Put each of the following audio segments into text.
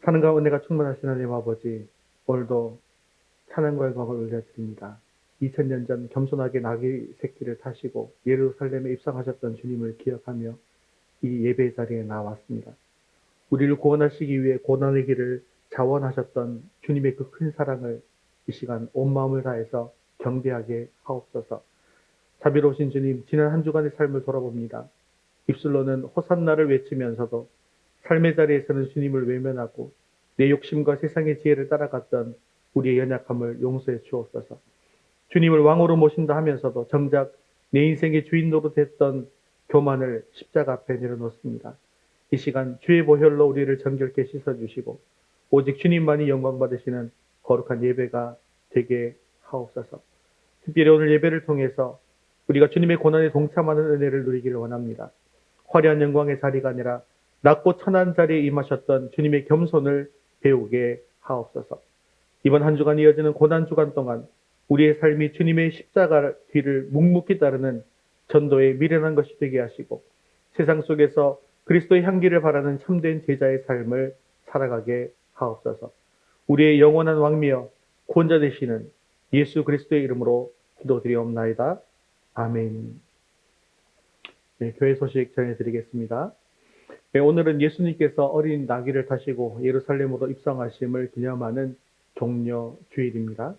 사랑과 은혜가 충만하신 하나님 아버지, 오늘도 찬양과 영광을 올려드립니다. 2000년 전 겸손하게 나귀 새끼를 타시고 예루살렘에 입성하셨던 주님을 기억하며 이 예배 자리에 나왔습니다. 우리를 구원하시기 위해 고난의 길을 자원하셨던 주님의 그 큰 사랑을 이 시간 온 마음을 다해서 경배하게 하옵소서. 자비로우신 주님, 지난 한 주간의 삶을 돌아봅니다. 입술로는 호산나를 외치면서도 삶의 자리에서는 주님을 외면하고 내 욕심과 세상의 지혜를 따라갔던 우리의 연약함을 용서해 주옵소서. 주님을 왕으로 모신다 하면서도 정작 내 인생의 주인 노릇했던 교만을 십자가 앞에 내려놓습니다. 이 시간 주의 보혈로 우리를 정결케 씻어주시고 오직 주님만이 영광 받으시는 거룩한 예배가 되게 하옵소서. 특별히 오늘 예배를 통해서 우리가 주님의 고난에 동참하는 은혜를 누리기를 원합니다. 화려한 영광의 자리가 아니라 낮고 천한 자리에 임하셨던 주님의 겸손을 배우게 하옵소서. 이번 한 주간 이어지는 고난 주간 동안 우리의 삶이 주님의 십자가 뒤를 묵묵히 따르는 전도에 미련한 것이 되게 하시고 세상 속에서 그리스도의 향기를 바라는 참된 제자의 삶을 살아가게 하옵소서. 우리의 영원한 왕미여 구원자 되시는 예수 그리스도의 이름으로 기도드리옵나이다. 아멘. 네, 교회 소식 전해드리겠습니다. 네, 오늘은 예수님께서 어린 나귀를 타시고 예루살렘으로 입성하심을 기념하는 종려 주일입니다.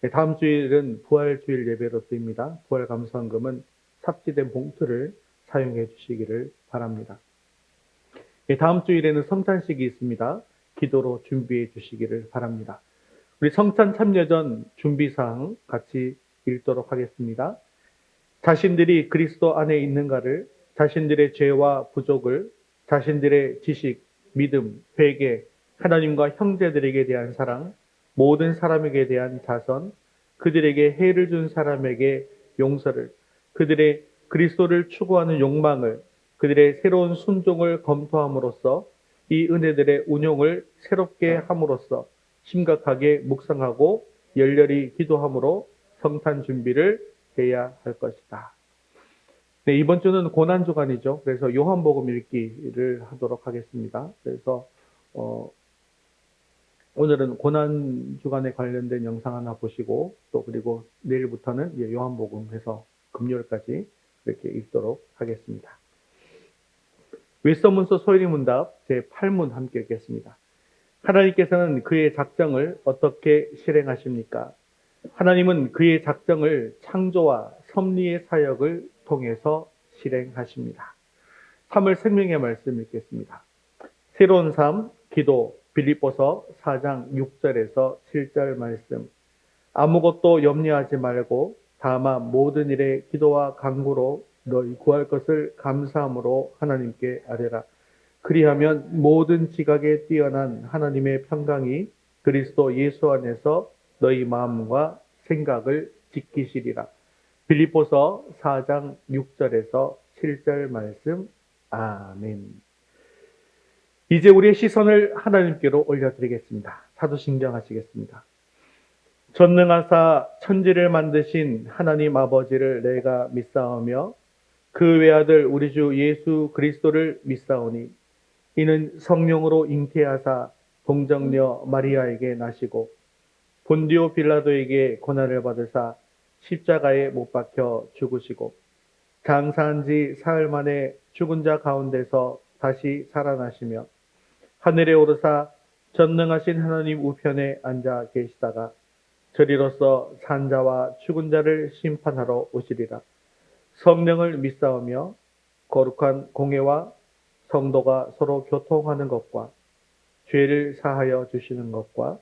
네, 다음 주일은 부활주일 예배로 쓰입니다. 부활 감사헌금은 삽지된 봉투를 사용해 주시기를 바랍니다. 네, 다음 주일에는 성찬식이 있습니다. 기도로 준비해 주시기를 바랍니다. 우리 성찬 참여전 준비사항 같이 읽도록 하겠습니다. 자신들이 그리스도 안에 있는가를, 자신들의 죄와 부족을, 자신들의 지식, 믿음, 회개, 하나님과 형제들에게 대한 사랑, 모든 사람에게 대한 자선, 그들에게 해를 준 사람에게 용서를, 그들의 그리스도를 추구하는 욕망을, 그들의 새로운 순종을 검토함으로써 이 은혜들의 운용을 새롭게 함으로써 심각하게 묵상하고 열렬히 기도함으로 성탄 준비를 해야 할 것이다. 네, 이번 주는 고난 주간이죠. 그래서 요한복음 읽기를 하도록 하겠습니다. 그래서 오늘은 고난 주간에 관련된 영상 하나 보시고 또 그리고 내일부터는 요한복음 해서 금요일까지 이렇게 읽도록 하겠습니다. 윗서문서 소일이 문답 제8문 함께 읽겠습니다. 하나님께서는 그의 작정을 어떻게 실행하십니까? 하나님은 그의 작정을 창조와 섭리의 사역을 통해서 실행하십니다. 3월 생명의 말씀 읽겠습니다. 새로운 삶, 기도, 빌립보서 4장 6절에서 7절 말씀. 아무것도 염려하지 말고 다만 모든 일에 기도와 간구로 너희 구할 것을 감사함으로 하나님께 아뢰라. 그리하면 모든 지각에 뛰어난 하나님의 평강이 그리스도 예수 안에서 너희 마음과 생각을 지키시리라. 빌립보서 4장 6절에서 7절 말씀. 아멘. 이제 우리의 시선을 하나님께로 올려드리겠습니다. 사도신경 하시겠습니다. 전능하사 천지를 만드신 하나님 아버지를 내가 믿사오며 그 외아들 우리 주 예수 그리스도를 믿사오니 이는 성령으로 잉태하사 동정녀 마리아에게 나시고 본디오 빌라도에게 고난을 받으사 십자가에 못 박혀 죽으시고 장사한 지 사흘 만에 죽은 자 가운데서 다시 살아나시며 하늘에 오르사 전능하신 하나님 우편에 앉아 계시다가 저리로서 산 자와 죽은 자를 심판하러 오시리라. 성령을 믿사오며 거룩한 공회와 성도가 서로 교통하는 것과 죄를 사하여 주시는 것과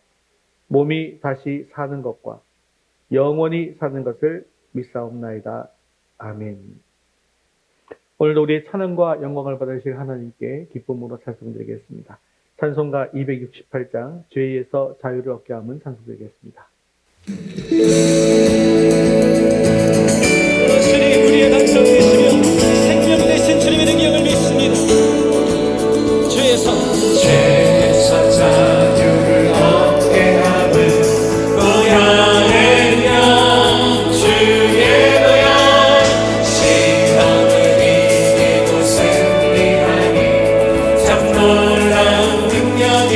몸이 다시 사는 것과 영원히 사는 것을 믿사옵나이다. 아멘. 오늘도 우리의 찬양과 영광을 받으실 하나님께 기쁨으로 찬송드리겠습니다. 찬송가 268장 죄에서 자유를 얻게 함은 찬송드리겠습니다. 주님 우리의 당성이시며 생명 되신 주님의 능력을 믿습니다. 죄에서 자유를 얻게 함은 고향의 영 주의 도야 시험을 이기고 승리하니 참 놀라운 능력이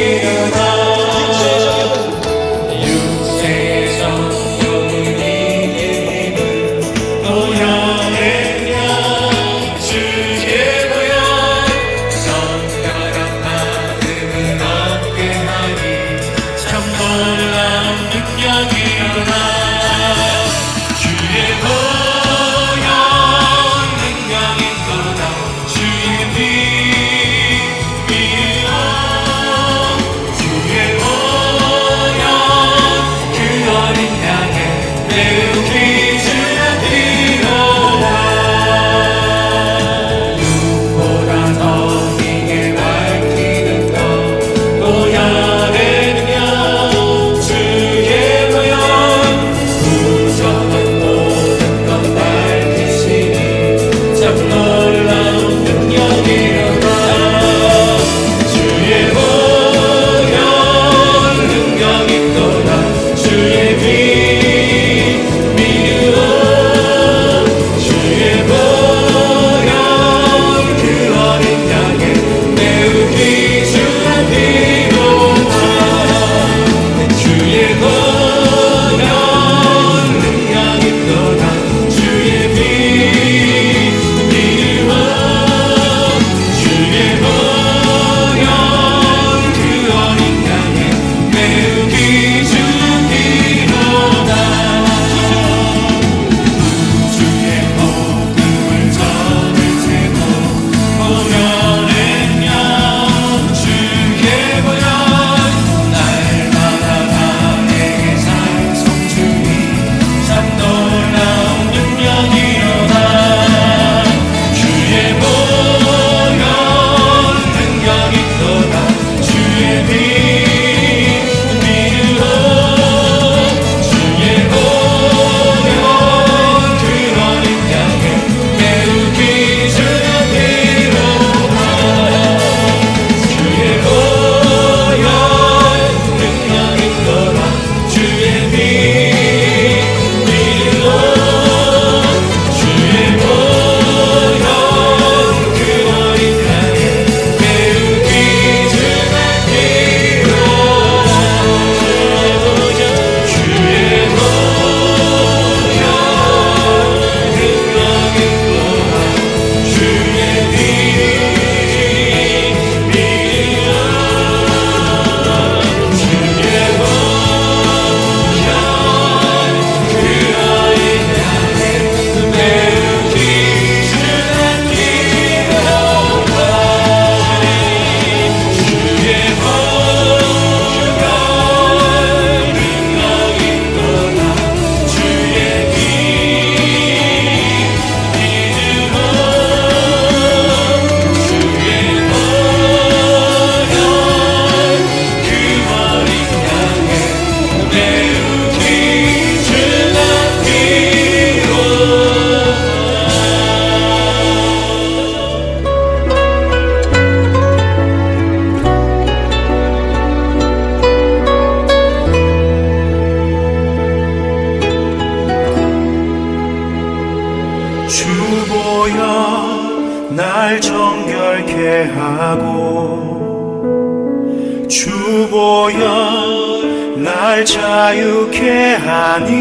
보여 날 자유케 하니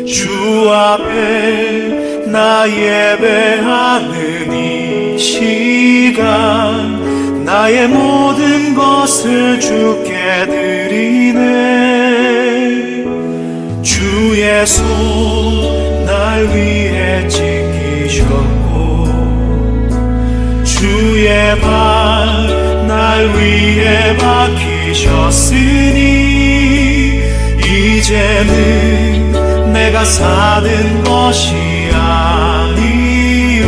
주 앞에 나 예배하는 이 시간 나의 모든 것을 주께 드리네. 주의 손 날 위해 지키셨고 주의 발 날 위해 박히셨으니 이제는 내가 사는 것이 아니요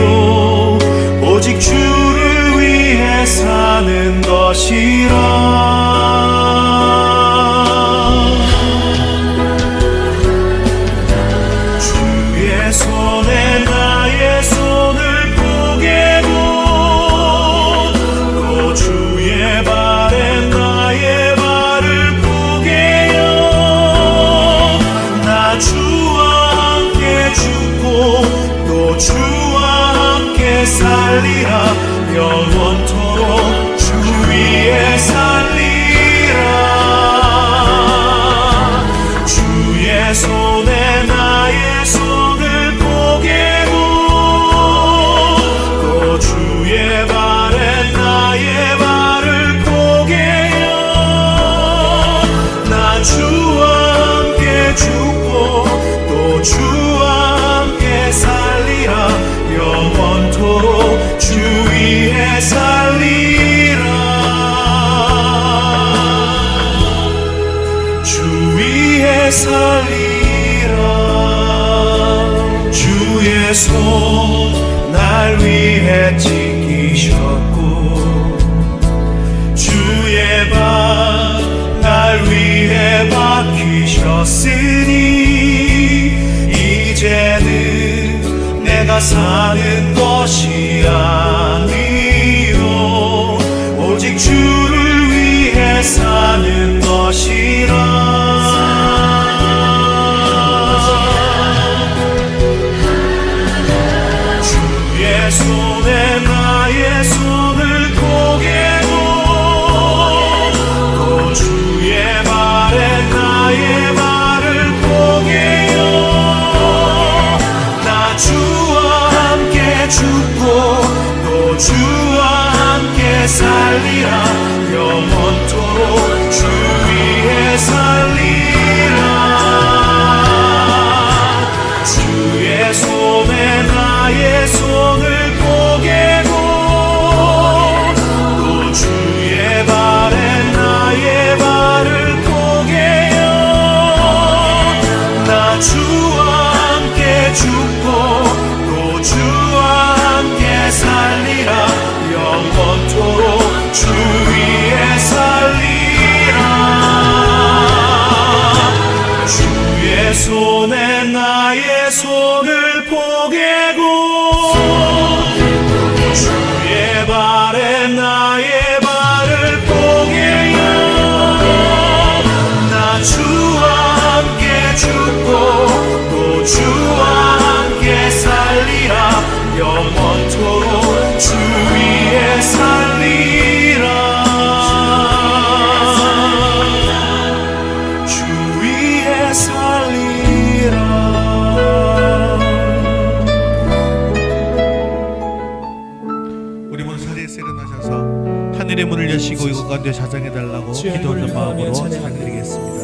오직 주를 위해 사는 것이라. 주의 손에 나의 손을 포개고 또 주의 발에 나의 발을 포개요. 나 주와 함께 죽고 또 주와 함께 살리라. 영원토록 주 위에 살리라. 주의 손에 나의 손을 포개고 또 주의 발에 나의 발을 포개요. 나 주와 함께 죽고 또 주와 함께 살리라. 영원토록 주 위에 살리라. 주 위에 살리라. 주의 손 날 위해 지키셨고 주의 발 날 위해 박히셨으니 이제는 내가 사는 것이 아니요 오직 주를 위해 사는 것이라. 주의 손에 나의 손을 포개고 또 주의 발에 나의 발을 포개요. 나 주와 함께 죽고 또 주와 함께 살리라. 영원토록 주 위에 살리라. 주의 손에 나의 손을 포개고 또 주의 발에 나의 발을 포개요. 나 주와 함께 죽고 또 주와 함께 살리라. 영원토록 주 위에 살리라. 주의 손에 나의 손을 포개고 주의 발에 나의 발을 포개요. 나 주와 함께 죽고 또 주와 함께 살리라. 영원토록 주 위에 살리라. 주 위에 살리라. 우리 모두 자리에서 일어나셔서 하늘의 문을 여시고 이곳 가운데 자장해달라고 기도하는 마음으로 찬양드리겠습니다.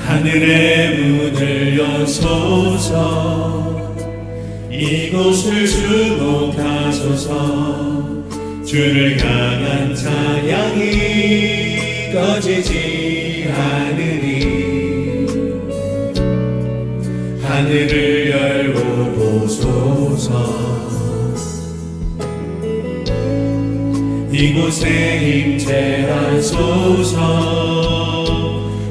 하늘의 문을 여소서 이곳을 주목하소서. 주를 향한 찬양이 꺼지지 않으리. 하늘을 열고 보소서. 이곳에 임재하소서.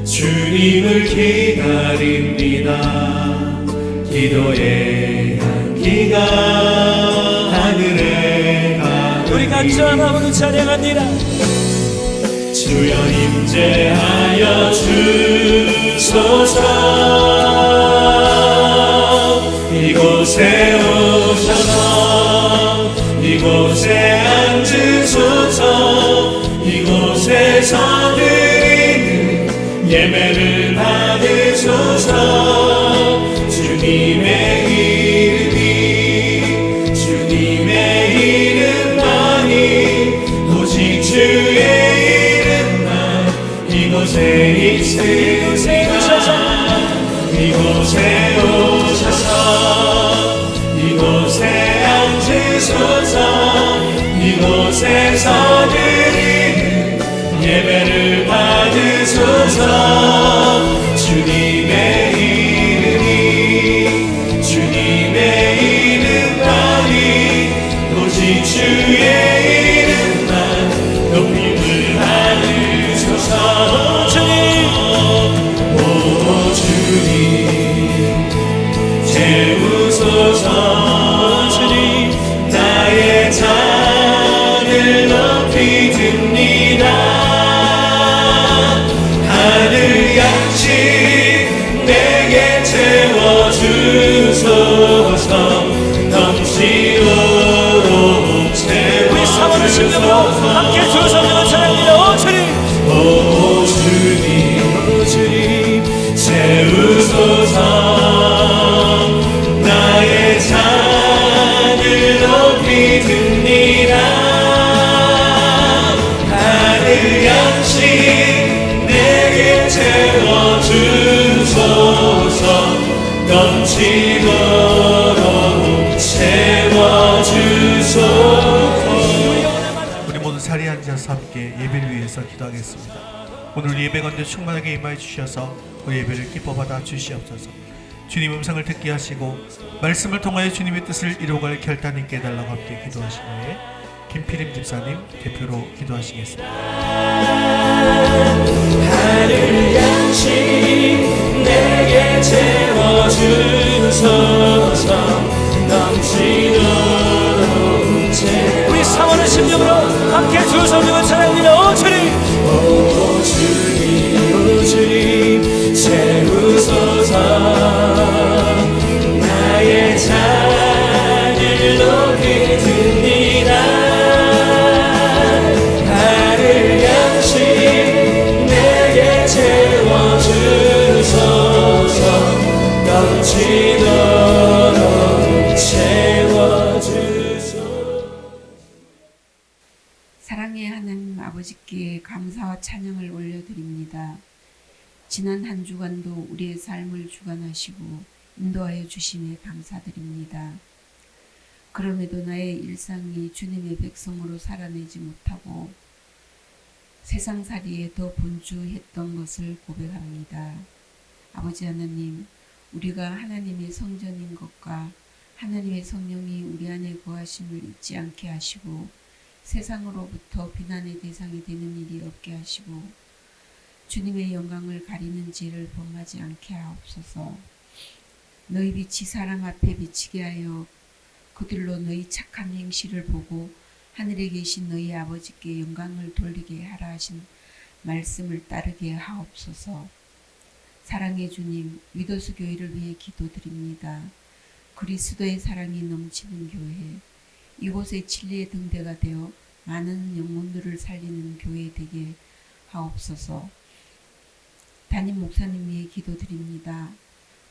주님을 기다립니다. 기도의 향기가 하늘에 가득히. 우리 간절한 마음으로 찬양합니다. 주여 임재하여 주소서. 이곳에 오셔서 이곳에 앉으소서. 주소서. 주님의 이름이 주님의 이름만이 오직 주의 이름만 이곳에 있으리라. 이곳에 오셔서 이곳에 앉으소서. 이곳에서 드리는 예배를 받으소서. 주님의 이름이 주님의 이름만이 오직 주의 이름만 높임을 받으소서. 오 주님 채우소서. 주님 나의 잔을 높이 듭니다. 하늘 양식 내게 채워주소서. 넘치도록 우리 사모를 심령으로 함께 주 성령을 찬양합니다. 오 주님, 오 주님 채우소서. 나의 잔을 높이 듭니다. 하늘 양식 내게 채워주소서. 넘치도록 채워주소서. 우리 모두 자리에 앉아서 함께 예배를 위해서 기도하겠습니다. 오늘 예배 가운데 충만하게 임하여 주셔서 그 예배를 기뻐 받아 주시옵소서. 주님 음성을 듣게 하시고 말씀을 통하여 주님의 뜻을 이루어갈 결단이 있게 해달라고 함께 기도하신 후에 김필임 집사님 대표로 기도하시겠습니다. 하늘 양식 내게 채워주소서. 넘치도록 채워. 우리 사모를 심령으로 함께 주 성령을 찬양합니다. 오 주님, 오 주님 채우소서. 나의 잔을 높이 듭니다. 하늘 양식 내게 채워주소서. 넘치도록 채워주소서. 사랑의 하나님 아버지께 감사와 찬양을 올려드립니다. 지난 한 주간도 우리의 삶을 주관하시고 인도하여 주심에 감사드립니다. 그럼에도 나의 일상이 주님의 백성으로 살아내지 못하고 세상살이에 더 분주했던 것을 고백합니다. 아버지 하나님, 우리가 하나님의 성전인 것과 하나님의 성령이 우리 안에 거하심을 잊지 않게 하시고 세상으로부터 비난의 대상이 되는 일이 없게 하시고 주님의 영광을 가리는 죄를 범하지 않게 하옵소서. 너희 빛이 사람 앞에 비치게 하여 그들로 너희 착한 행실을 보고 하늘에 계신 너희 아버지께 영광을 돌리게 하라 하신 말씀을 따르게 하옵소서. 사랑의 주님, 위도스 교회를 위해 기도드립니다. 그리스도의 사랑이 넘치는 교회, 이곳의 진리의 등대가 되어 많은 영혼들을 살리는 교회 되게 하옵소서. 담임 목사님 위해 기도드립니다.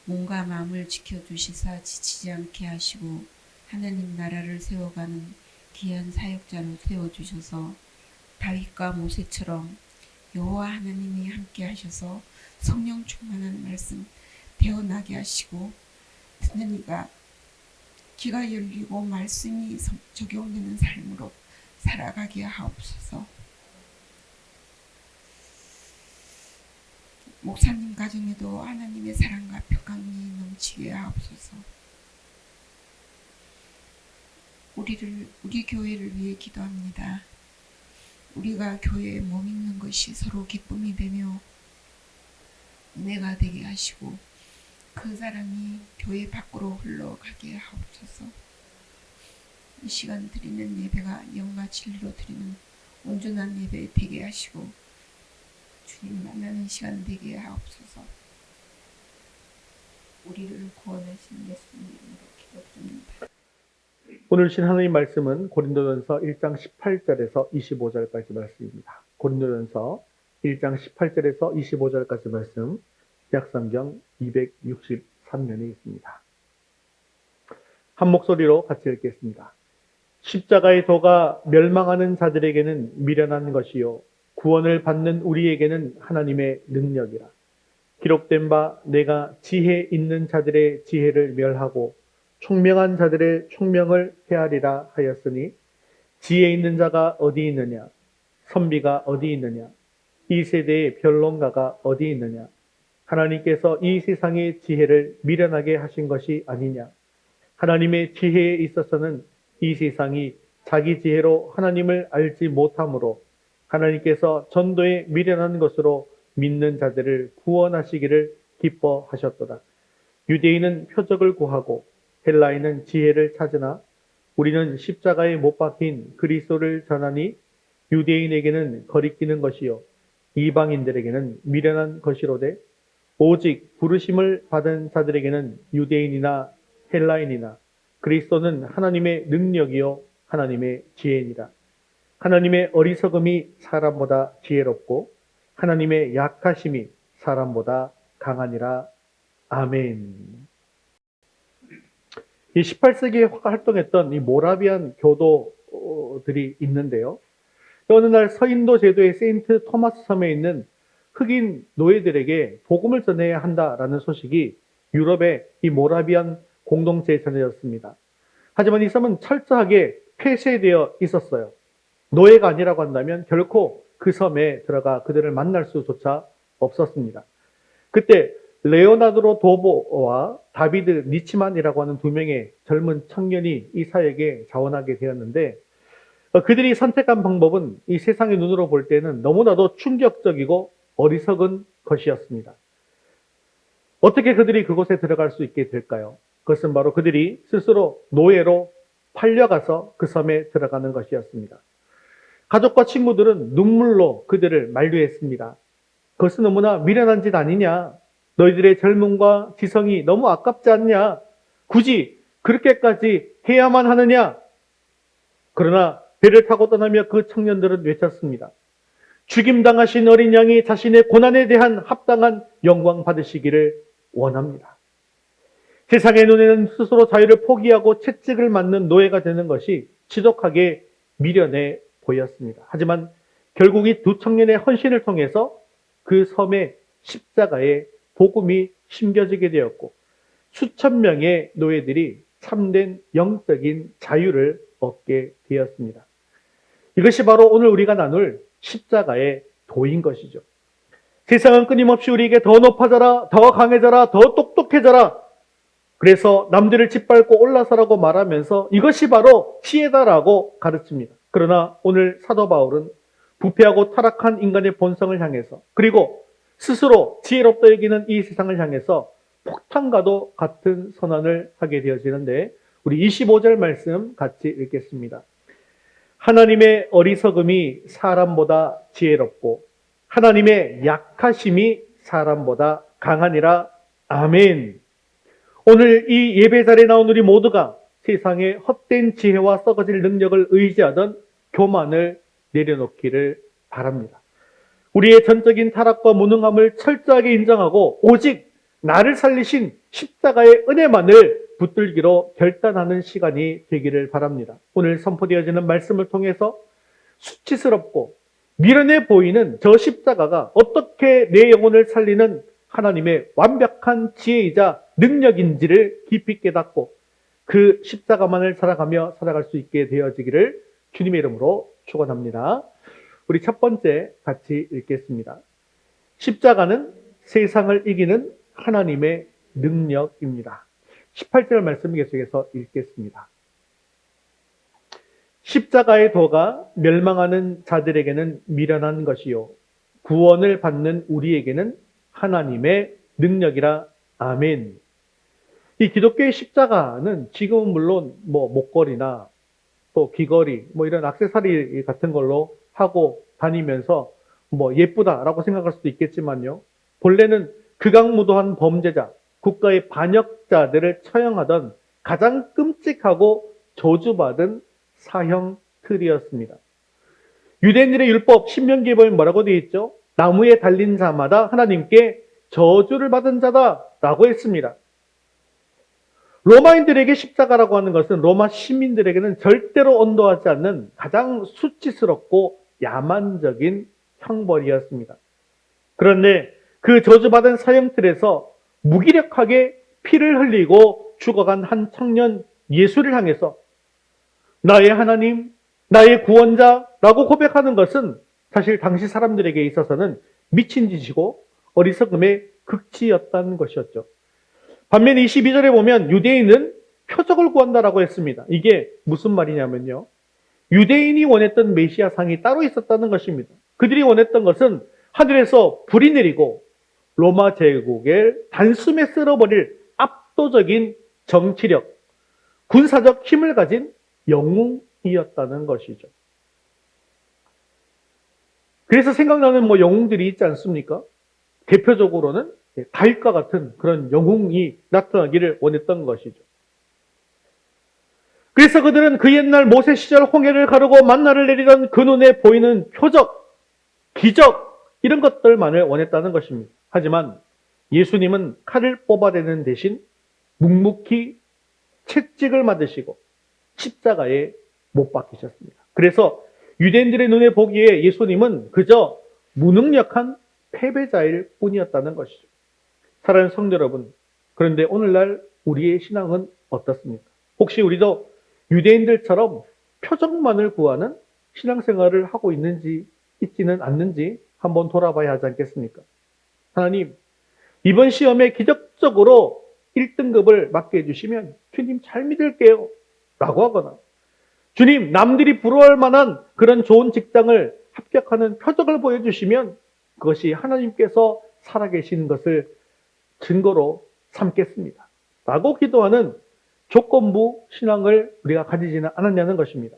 몸과 마음을 지켜주시사 지치지 않게 하시고 하나님 나라를 세워가는 귀한 사역자로 세워주셔서 다윗과 모세처럼 여호와 하나님이 함께 하셔서 성령 충만한 말씀 태어나게 하시고 듣는 이가 귀가 열리고 말씀이 적용되는 삶으로 살아가게 하옵소서. 목사님 가정에도 하나님의 사랑과 평강이 넘치게 하옵소서. 우리 교회를 위해 기도합니다. 우리가 교회에 머있는 것이 서로 기쁨이 되며 은혜가 되게 하시고 그 사랑이 교회 밖으로 흘러가게 하옵소서. 이 시간 드리는 예배가 영과 진리로 드리는 온전한 예배 되게 하시고 주님 만나는 시간 되게 하옵소서. 우리를 구원하신 예수님 이름으로 기도드립니다. 오늘 신 하나님 말씀은 고린도전서 1장 18절에서 25절까지 말씀입니다. 고린도전서 1장 18절에서 25절까지 말씀 약성경 263면에 있습니다. 한 목소리로 같이 읽겠습니다. 십자가의 도가 멸망하는 자들에게는 미련한 것이요 구원을 받는 우리에게는 하나님의 능력이라. 기록된 바 내가 지혜 있는 자들의 지혜를 멸하고 총명한 자들의 총명을 헤아리라 하였으니 지혜 있는 자가 어디 있느냐? 선비가 어디 있느냐? 이 세대의 변론가가 어디 있느냐? 하나님께서 이 세상의 지혜를 미련하게 하신 것이 아니냐? 하나님의 지혜에 있어서는 이 세상이 자기 지혜로 하나님을 알지 못하므로 하나님께서 전도에 미련한 것으로 믿는 자들을 구원하시기를 기뻐하셨도다. 유대인은 표적을 구하고 헬라인은 지혜를 찾으나 우리는 십자가에 못 박힌 그리스도를 전하니 유대인에게는 거리끼는 것이요 이방인들에게는 미련한 것이로되 오직 부르심을 받은 자들에게는 유대인이나 헬라인이나 그리스도는 하나님의 능력이요 하나님의 지혜니라. 하나님의 어리석음이 사람보다 지혜롭고 하나님의 약하심이 사람보다 강하니라. 아멘. 이 18세기에 활동했던 이 모라비안 교도들이 있는데요. 어느 날 서인도 제도의 세인트 토마스 섬에 있는 흑인 노예들에게 복음을 전해야 한다라는 소식이 유럽의 이 모라비안 공동체에 전해졌습니다. 하지만 이 섬은 철저하게 폐쇄되어 있었어요. 노예가 아니라고 한다면 결코 그 섬에 들어가 그들을 만날 수조차 없었습니다. 그때 레오나르도 도보와 다비드 니치만이라고 하는 두 명의 젊은 청년이 이 사역에 자원하게 되었는데 그들이 선택한 방법은 이 세상의 눈으로 볼 때는 너무나도 충격적이고 어리석은 것이었습니다. 어떻게 그들이 그곳에 들어갈 수 있게 될까요? 그것은 바로 그들이 스스로 노예로 팔려가서 그 섬에 들어가는 것이었습니다. 가족과 친구들은 눈물로 그들을 만류했습니다. 그것은 너무나 미련한 짓 아니냐? 너희들의 젊음과 지성이 너무 아깝지 않냐? 굳이 그렇게까지 해야만 하느냐? 그러나 배를 타고 떠나며 그 청년들은 외쳤습니다. 죽임당하신 어린 양이 자신의 고난에 대한 합당한 영광 받으시기를 원합니다. 세상의 눈에는 스스로 자유를 포기하고 채찍을 맞는 노예가 되는 것이 지독하게 미련해 보였습니다. 하지만 결국 이 두 청년의 헌신을 통해서 그 섬의 십자가에 복음이 심겨지게 되었고 수천 명의 노예들이 참된 영적인 자유를 얻게 되었습니다. 이것이 바로 오늘 우리가 나눌 십자가의 도인 것이죠. 세상은 끊임없이 우리에게 더 높아져라, 더 강해져라, 더 똑똑해져라. 그래서 남들을 짓밟고 올라서라고 말하면서 이것이 바로 지혜다라고 가르칩니다. 그러나 오늘 사도 바울은 부패하고 타락한 인간의 본성을 향해서 그리고 스스로 지혜롭다 여기는 이 세상을 향해서 폭탄과도 같은 선언을 하게 되어지는데 우리 25절 말씀 같이 읽겠습니다. 하나님의 어리석음이 사람보다 지혜롭고 하나님의 약하심이 사람보다 강하니라. 아멘. 오늘 이 예배 자리에 나온 우리 모두가 세상의 헛된 지혜와 썩어질 능력을 의지하던 교만을 내려놓기를 바랍니다. 우리의 전적인 타락과 무능함을 철저하게 인정하고 오직 나를 살리신 십자가의 은혜만을 붙들기로 결단하는 시간이 되기를 바랍니다. 오늘 선포되어지는 말씀을 통해서 수치스럽고 미련해 보이는 저 십자가가 어떻게 내 영혼을 살리는 하나님의 완벽한 지혜이자 능력인지를 깊이 깨닫고 그 십자가만을 살아가며 살아갈 수 있게 되어지기를 주님의 이름으로 축원합니다. 우리 첫 번째 같이 읽겠습니다. 십자가는 세상을 이기는 하나님의 능력입니다. 18절 말씀 계속해서 읽겠습니다. 십자가의 도가 멸망하는 자들에게는 미련한 것이요 구원을 받는 우리에게는 하나님의 능력이라. 아멘. 이 기독교의 십자가는 지금은 물론 목걸이나 또 귀걸이 이런 액세서리 같은 걸로 하고 다니면서 예쁘다라고 생각할 수도 있겠지만요. 본래는 극악무도한 범죄자, 국가의 반역자들을 처형하던 가장 끔찍하고 저주받은 사형 틀이었습니다. 유대인들의 율법 신명기에 보면 뭐라고 되어 있죠? 나무에 달린 자마다 하나님께 저주를 받은 자다라고 했습니다. 로마인들에게 십자가라고 하는 것은 로마 시민들에게는 절대로 언도하지 않는 가장 수치스럽고 야만적인 형벌이었습니다. 그런데 그 저주받은 사형틀에서 무기력하게 피를 흘리고 죽어간 한 청년 예수를 향해서 나의 하나님, 나의 구원자라고 고백하는 것은 사실 당시 사람들에게 있어서는 미친 짓이고 어리석음의 극치였다는 것이었죠. 반면에 22절에 보면 유대인은 표적을 구한다라고 했습니다. 이게 무슨 말이냐면요. 유대인이 원했던 메시아상이 따로 있었다는 것입니다. 그들이 원했던 것은 하늘에서 불이 내리고 로마 제국을 단숨에 쓸어버릴 압도적인 정치력, 군사적 힘을 가진 영웅이었다는 것이죠. 그래서 생각나는 영웅들이 있지 않습니까? 대표적으로는 다윗과 같은 그런 영웅이 나타나기를 원했던 것이죠. 그래서 그들은 그 옛날 모세 시절 홍해를 가르고 만나를 내리던 그 눈에 보이는 표적, 기적 이런 것들만을 원했다는 것입니다. 하지만 예수님은 칼을 뽑아대는 대신 묵묵히 채찍을 맞으시고 십자가에 못 박히셨습니다. 그래서 유대인들의 눈에 보기에 예수님은 그저 무능력한 패배자일 뿐이었다는 것이죠. 사랑하는 성도 여러분, 그런데 오늘날 우리의 신앙은 어떻습니까? 혹시 우리도 유대인들처럼 표적만을 구하는 신앙생활을 하고 있지는 않는지 한번 돌아봐야 하지 않겠습니까? 하나님, 이번 시험에 기적적으로 1등급을 맞게 해주시면 주님 잘 믿을게요 라고 하거나, 주님 남들이 부러워할 만한 그런 좋은 직장을 합격하는 표적을 보여주시면 그것이 하나님께서 살아계신 것을 증거로 삼겠습니다 라고 기도하는 조건부 신앙을 우리가 가지지는 않았냐는 것입니다.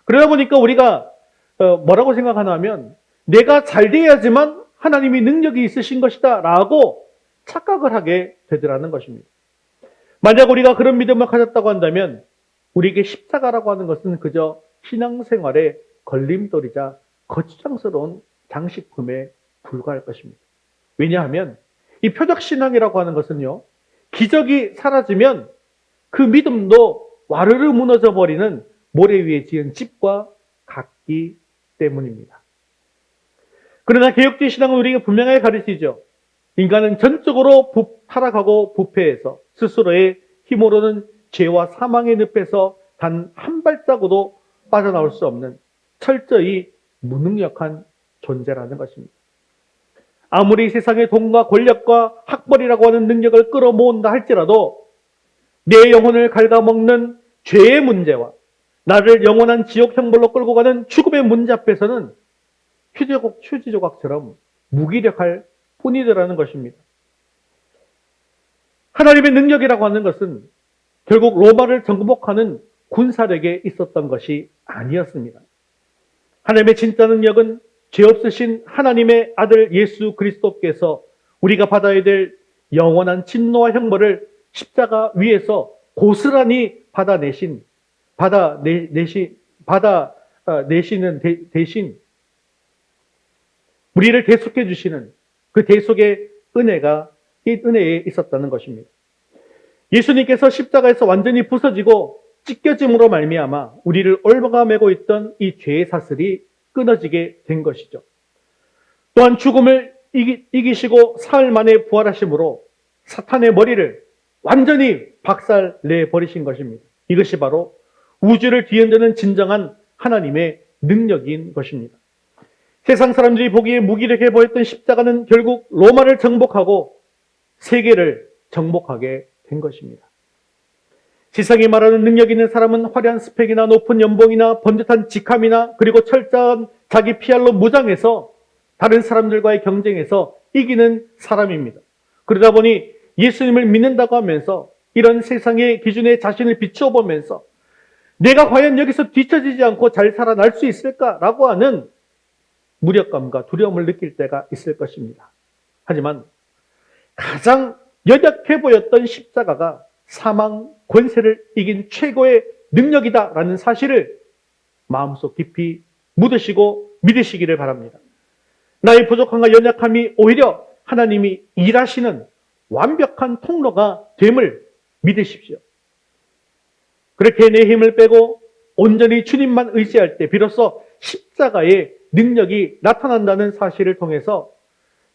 그러다 보니까 우리가 뭐라고 생각하냐면 내가 잘 돼야지만 하나님이 능력이 있으신 것이다 라고 착각을 하게 되더라는 것입니다. 만약 우리가 그런 믿음을 가졌다고 한다면 우리에게 십자가라고 하는 것은 그저 신앙생활의 걸림돌이자 거추장스러운 장식품에 불과할 것입니다. 왜냐하면 이 표적신앙이라고 하는 것은요, 기적이 사라지면 그 믿음도 와르르 무너져 버리는 모래 위에 지은 집과 같기 때문입니다. 그러나 개혁주의 신앙은 우리에게 분명하게 가르치죠. 인간은 전적으로 타락하고 부패해서 스스로의 힘으로는 죄와 사망의 늪에서 단 한 발자국도 빠져나올 수 없는 철저히 무능력한 존재라는 것입니다. 아무리 세상의 돈과 권력과 학벌이라고 하는 능력을 끌어모은다 할지라도 내 영혼을 갉아먹는 죄의 문제와 나를 영원한 지옥 형벌로 끌고 가는 죽음의 문제 앞에서는 휴지 조각처럼 무기력할 뿐이더라는 것입니다. 하나님의 능력이라고 하는 것은 결국 로마를 정복하는 군사력에 있었던 것이 아니었습니다. 하나님의 진짜 능력은 죄 없으신 하나님의 아들 예수 그리스도께서 우리가 받아야 될 영원한 진노와 형벌을 십자가 위에서 고스란히 받아내시는 대신 우리를 대속해 주시는 그 대속의 이 은혜에 있었다는 것입니다. 예수님께서 십자가에서 완전히 부서지고 찢겨짐으로 말미암아 우리를 얽어매고 있던 이 죄의 사슬이 끊어지게 된 것이죠. 또한 죽음을 이기시고 사흘 만에 부활하심으로 사탄의 머리를 완전히 박살내 버리신 것입니다. 이것이 바로 우주를 뒤흔드는 진정한 하나님의 능력인 것입니다. 세상 사람들이 보기에 무기력해 보였던 십자가는 결국 로마를 정복하고 세계를 정복하게 된 것입니다. 세상이 말하는 능력 있는 사람은 화려한 스펙이나 높은 연봉이나 번듯한 직함이나 그리고 철저한 자기 PR로 무장해서 다른 사람들과의 경쟁에서 이기는 사람입니다. 그러다 보니 예수님을 믿는다고 하면서 이런 세상의 기준에 자신을 비추어 보면서 내가 과연 여기서 뒤처지지 않고 잘 살아날 수 있을까라고 하는 무력감과 두려움을 느낄 때가 있을 것입니다. 하지만 가장 연약해 보였던 십자가가 사망 권세를 이긴 최고의 능력이다라는 사실을 마음속 깊이 묻으시고 믿으시기를 바랍니다. 나의 부족함과 연약함이 오히려 하나님이 일하시는 완벽한 통로가 됨을 믿으십시오. 그렇게 내 힘을 빼고 온전히 주님만 의지할 때 비로소 십자가의 능력이 나타난다는 사실을 통해서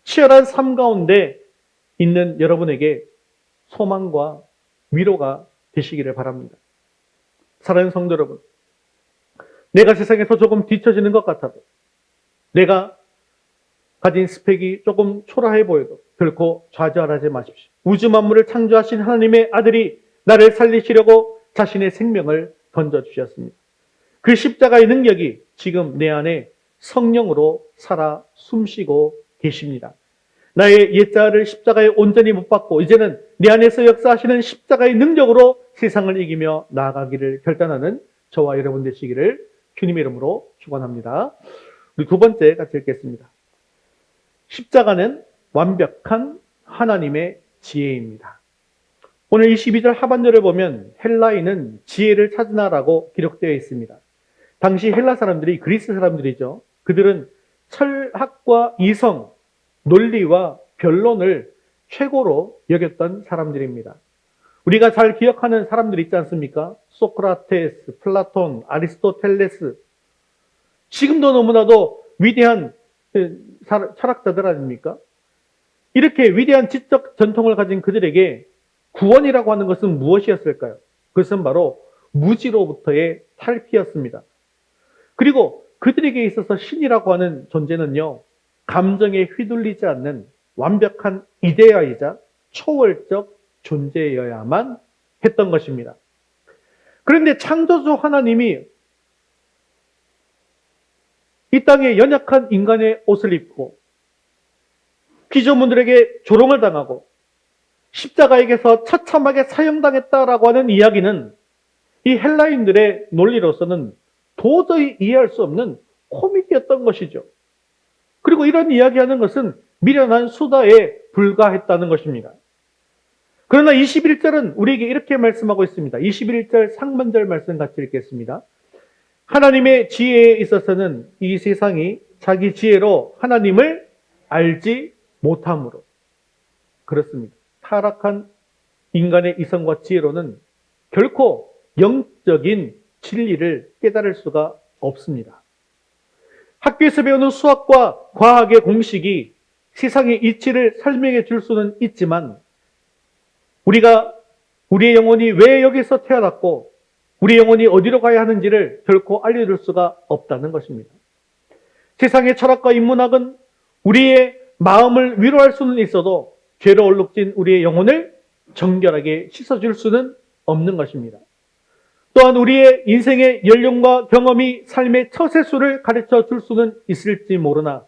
치열한 삶 가운데 있는 여러분에게 소망과 위로가 되시기를 바랍니다. 사랑하는 성도 여러분, 내가 세상에서 조금 뒤처지는 것 같아도, 내가 가진 스펙이 조금 초라해 보여도 결코 좌절하지 마십시오. 우주 만물을 창조하신 하나님의 아들이 나를 살리시려고 자신의 생명을 던져주셨습니다. 그 십자가의 능력이 지금 내 안에 성령으로 살아 숨쉬고 계십니다. 나의 옛자를 십자가에 온전히 못 박고 이제는 내 안에서 역사하시는 십자가의 능력으로 세상을 이기며 나아가기를 결단하는 저와 여러분 되시기를 주님의 이름으로 축원합니다. 우리 두 번째 같이 읽겠습니다. 십자가는 완벽한 하나님의 지혜입니다. 오늘 22절 하반절을 보면 헬라인은 지혜를 찾으나라고 기록되어 있습니다. 당시 헬라 사람들이 그리스 사람들이죠. 그들은 철학과 이성, 논리와 변론을 최고로 여겼던 사람들입니다. 우리가 잘 기억하는 사람들 있지 않습니까? 소크라테스, 플라톤, 아리스토텔레스. 지금도 너무나도 위대한 철학자들 아닙니까? 이렇게 위대한 지적 전통을 가진 그들에게 구원이라고 하는 것은 무엇이었을까요? 그것은 바로 무지로부터의 탈피였습니다. 그리고 그들에게 있어서 신이라고 하는 존재는요, 감정에 휘둘리지 않는 완벽한 이데아이자 초월적 존재여야만 했던 것입니다. 그런데 창조주 하나님이 이 땅에 연약한 인간의 옷을 입고 피조물들에게 조롱을 당하고 십자가에게서 처참하게 사형당했다라고 하는 이야기는 이 헬라인들의 논리로서는 도저히 이해할 수 없는 코미디였던 것이죠. 그리고 이런 이야기하는 것은 미련한 수다에 불과했다는 것입니다. 그러나 21절은 우리에게 이렇게 말씀하고 있습니다. 21절 상반절 말씀 같이 읽겠습니다. 하나님의 지혜에 있어서는 이 세상이 자기 지혜로 하나님을 알지 못함으로. 그렇습니다. 타락한 인간의 이성과 지혜로는 결코 영적인 진리를 깨달을 수가 없습니다. 학교에서 배우는 수학과 과학의 공식이 세상의 이치를 설명해 줄 수는 있지만 우리가 우리의 영혼이 왜 여기서 태어났고 우리의 영혼이 어디로 가야 하는지를 결코 알려줄 수가 없다는 것입니다. 세상의 철학과 인문학은 우리의 마음을 위로할 수는 있어도 죄로 얼룩진 우리의 영혼을 정결하게 씻어줄 수는 없는 것입니다. 또한 우리의 인생의 연륜과 경험이 삶의 처세수를 가르쳐 줄 수는 있을지 모르나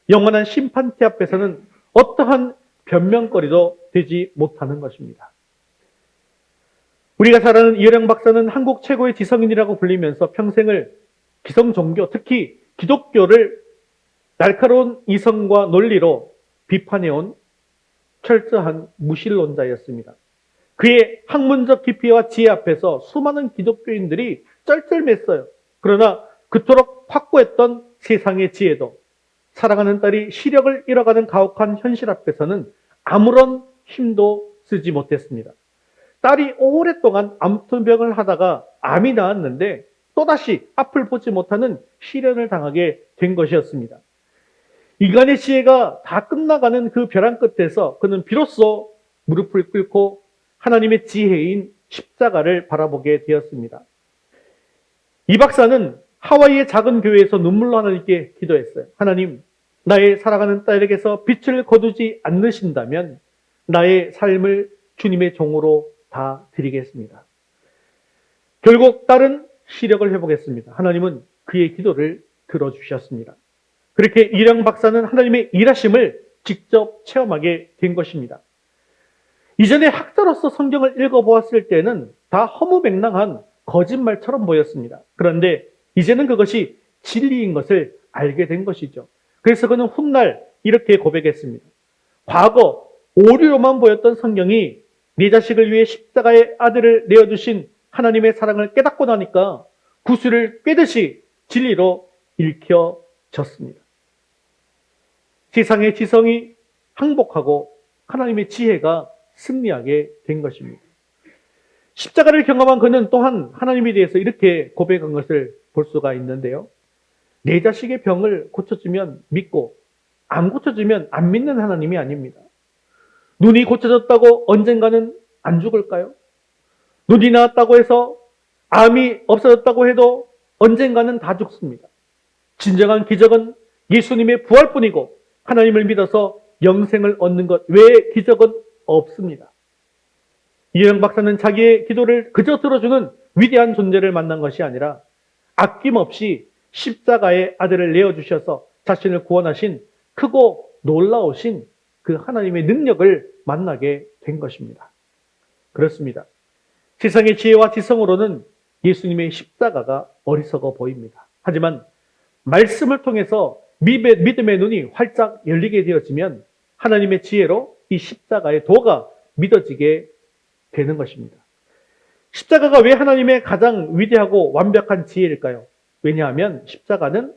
영원한 심판대 앞에서는 어떠한 변명거리도 되지 못하는 것입니다. 우리가 잘 아는 이혜령 박사는 한국 최고의 지성인이라고 불리면서 평생을 기성 종교, 특히 기독교를 날카로운 이성과 논리로 비판해온 철저한 무신론자였습니다. 그의 학문적 깊이와 지혜 앞에서 수많은 기독교인들이 쩔쩔맸어요. 그러나 그토록 확고했던 세상의 지혜도 사랑하는 딸이 시력을 잃어가는 가혹한 현실 앞에서는 아무런 힘도 쓰지 못했습니다. 딸이 오랫동안 암투병을 하다가 암이 나았는데 또다시 앞을 보지 못하는 시련을 당하게 된 것이었습니다. 인간의 지혜가 다 끝나가는 그 벼랑 끝에서 그는 비로소 무릎을 꿇고 하나님의 지혜인 십자가를 바라보게 되었습니다. 이 박사는 하와이의 작은 교회에서 눈물로 하나님께 기도했어요. 하나님, 나의 사랑하는 딸에게서 빛을 거두지 않으신다면 나의 삶을 주님의 종으로 다 드리겠습니다. 결국 딸은 시력을 회복했습니다. 하나님은 그의 기도를 들어주셨습니다. 그렇게 이령 박사는 하나님의 일하심을 직접 체험하게 된 것입니다. 이전에 학자로서 성경을 읽어보았을 때는 다 허무맹랑한 거짓말처럼 보였습니다. 그런데 이제는 그것이 진리인 것을 알게 된 것이죠. 그래서 그는 훗날 이렇게 고백했습니다. 과거 오류로만 보였던 성경이 네 자식을 위해 십자가의 아들을 내어주신 하나님의 사랑을 깨닫고 나니까 구슬을 꿰듯이 진리로 읽혀졌습니다. 세상의 지성이 항복하고 하나님의 지혜가 승리하게 된 것입니다. 십자가를 경험한 그는 또한 하나님에 대해서 이렇게 고백한 것을 볼 수가 있는데요. 내 자식의 병을 고쳐주면 믿고 안 고쳐주면 안 믿는 하나님이 아닙니다. 눈이 고쳐졌다고 언젠가는 안 죽을까요? 눈이 나았다고 해서 암이 없어졌다고 해도 언젠가는 다 죽습니다. 진정한 기적은 예수님의 부활뿐이고 하나님을 믿어서 영생을 얻는 것 외에 기적은 없습니다. 이영 박사는 자기의 기도를 그저 들어주는 위대한 존재를 만난 것이 아니라 아낌없이 십자가의 아들을 내어주셔서 자신을 구원하신 크고 놀라우신 그 하나님의 능력을 만나게 된 것입니다. 그렇습니다. 세상의 지혜와 지성으로는 예수님의 십자가가 어리석어 보입니다. 하지만 말씀을 통해서 믿음의 눈이 활짝 열리게 되어지면 하나님의 지혜로 이 십자가의 도가 믿어지게 되는 것입니다. 십자가가 왜 하나님의 가장 위대하고 완벽한 지혜일까요? 왜냐하면 십자가는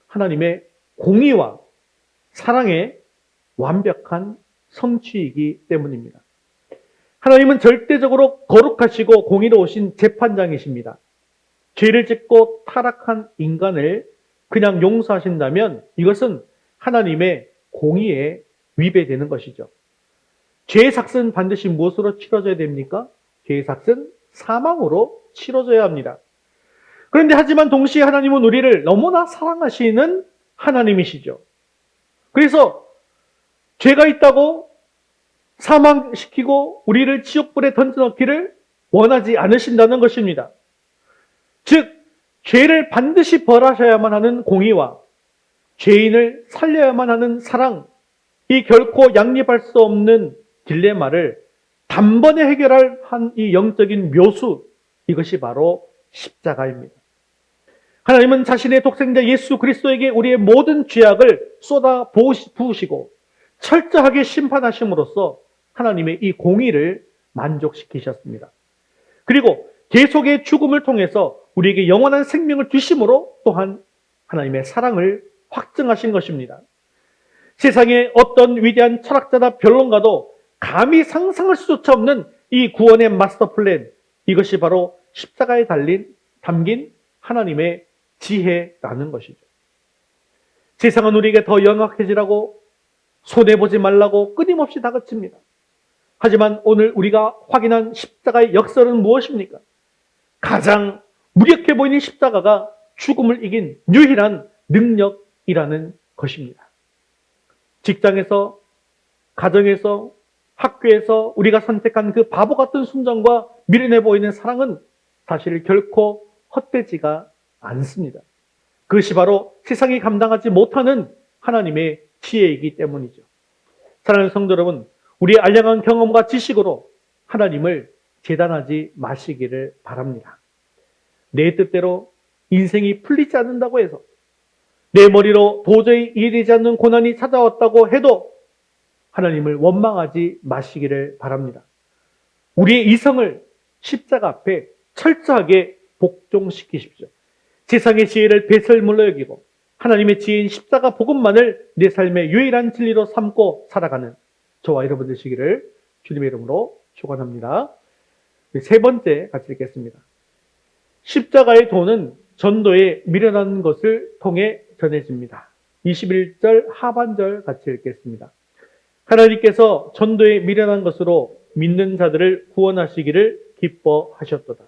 하나님의 공의와 사랑의 완벽한 성취이기 때문입니다. 하나님은 절대적으로 거룩하시고 공의로우신 재판장이십니다. 죄를 짓고 타락한 인간을 그냥 용서하신다면 이것은 하나님의 공의에 위배되는 것이죠. 죄의 삭은 반드시 무엇으로 치러져야 됩니까? 죄의 삭은 사망으로 치러져야 합니다. 그런데 하지만 동시에 하나님은 우리를 너무나 사랑하시는 하나님이시죠. 그래서 죄가 있다고 사망시키고 우리를 지옥불에 던져넣기를 원하지 않으신다는 것입니다. 즉, 죄를 반드시 벌하셔야만 하는 공의와 죄인을 살려야만 하는 사랑, 이 결코 양립할 수 없는 딜레마를 단번에 해결할 한 이 영적인 묘수, 이것이 바로 십자가입니다. 하나님은 자신의 독생자 예수 그리스도에게 우리의 모든 죄악을 쏟아 부으시고 철저하게 심판하심으로써 하나님의 이 공의를 만족시키셨습니다. 그리고 계속의 죽음을 통해서 우리에게 영원한 생명을 주심으로 또한 하나님의 사랑을 확증하신 것입니다. 세상의 어떤 위대한 철학자나 변론가도 감히 상상할 수조차 없는 이 구원의 마스터 플랜, 이것이 바로 십자가에 담긴 하나님의 지혜라는 것이죠. 세상은 우리에게 더 영악해지라고 손해보지 말라고 끊임없이 다그칩니다. 하지만 오늘 우리가 확인한 십자가의 역설은 무엇입니까? 가장 무력해 보이는 십자가가 죽음을 이긴 유일한 능력이라는 것입니다. 직장에서, 가정에서, 학교에서 우리가 선택한 그 바보 같은 순종과 미련해 보이는 사랑은 사실 결코 헛되지가 않습니다. 그것이 바로 세상이 감당하지 못하는 하나님의 지혜이기 때문이죠. 사랑하는 성도 여러분, 우리의 알량한 경험과 지식으로 하나님을 재단하지 마시기를 바랍니다. 내 뜻대로 인생이 풀리지 않는다고 해서 내 머리로 도저히 이해되지 않는 고난이 찾아왔다고 해도 하나님을 원망하지 마시기를 바랍니다. 우리의 이성을 십자가 앞에 철저하게 복종시키십시오. 세상의 지혜를 배설물로 여기고 하나님의 지혜인 십자가 복음만을 내 삶의 유일한 진리로 삼고 살아가는 저와 여러분 되시기를 주님의 이름으로 축원합니다. 세 번째 같이 읽겠습니다. 십자가의 도는 전도에 미련한 것을 통해 전해집니다. 21절 하반절 같이 읽겠습니다. 하나님께서 전도에 미련한 것으로 믿는 자들을 구원하시기를 기뻐하셨도다.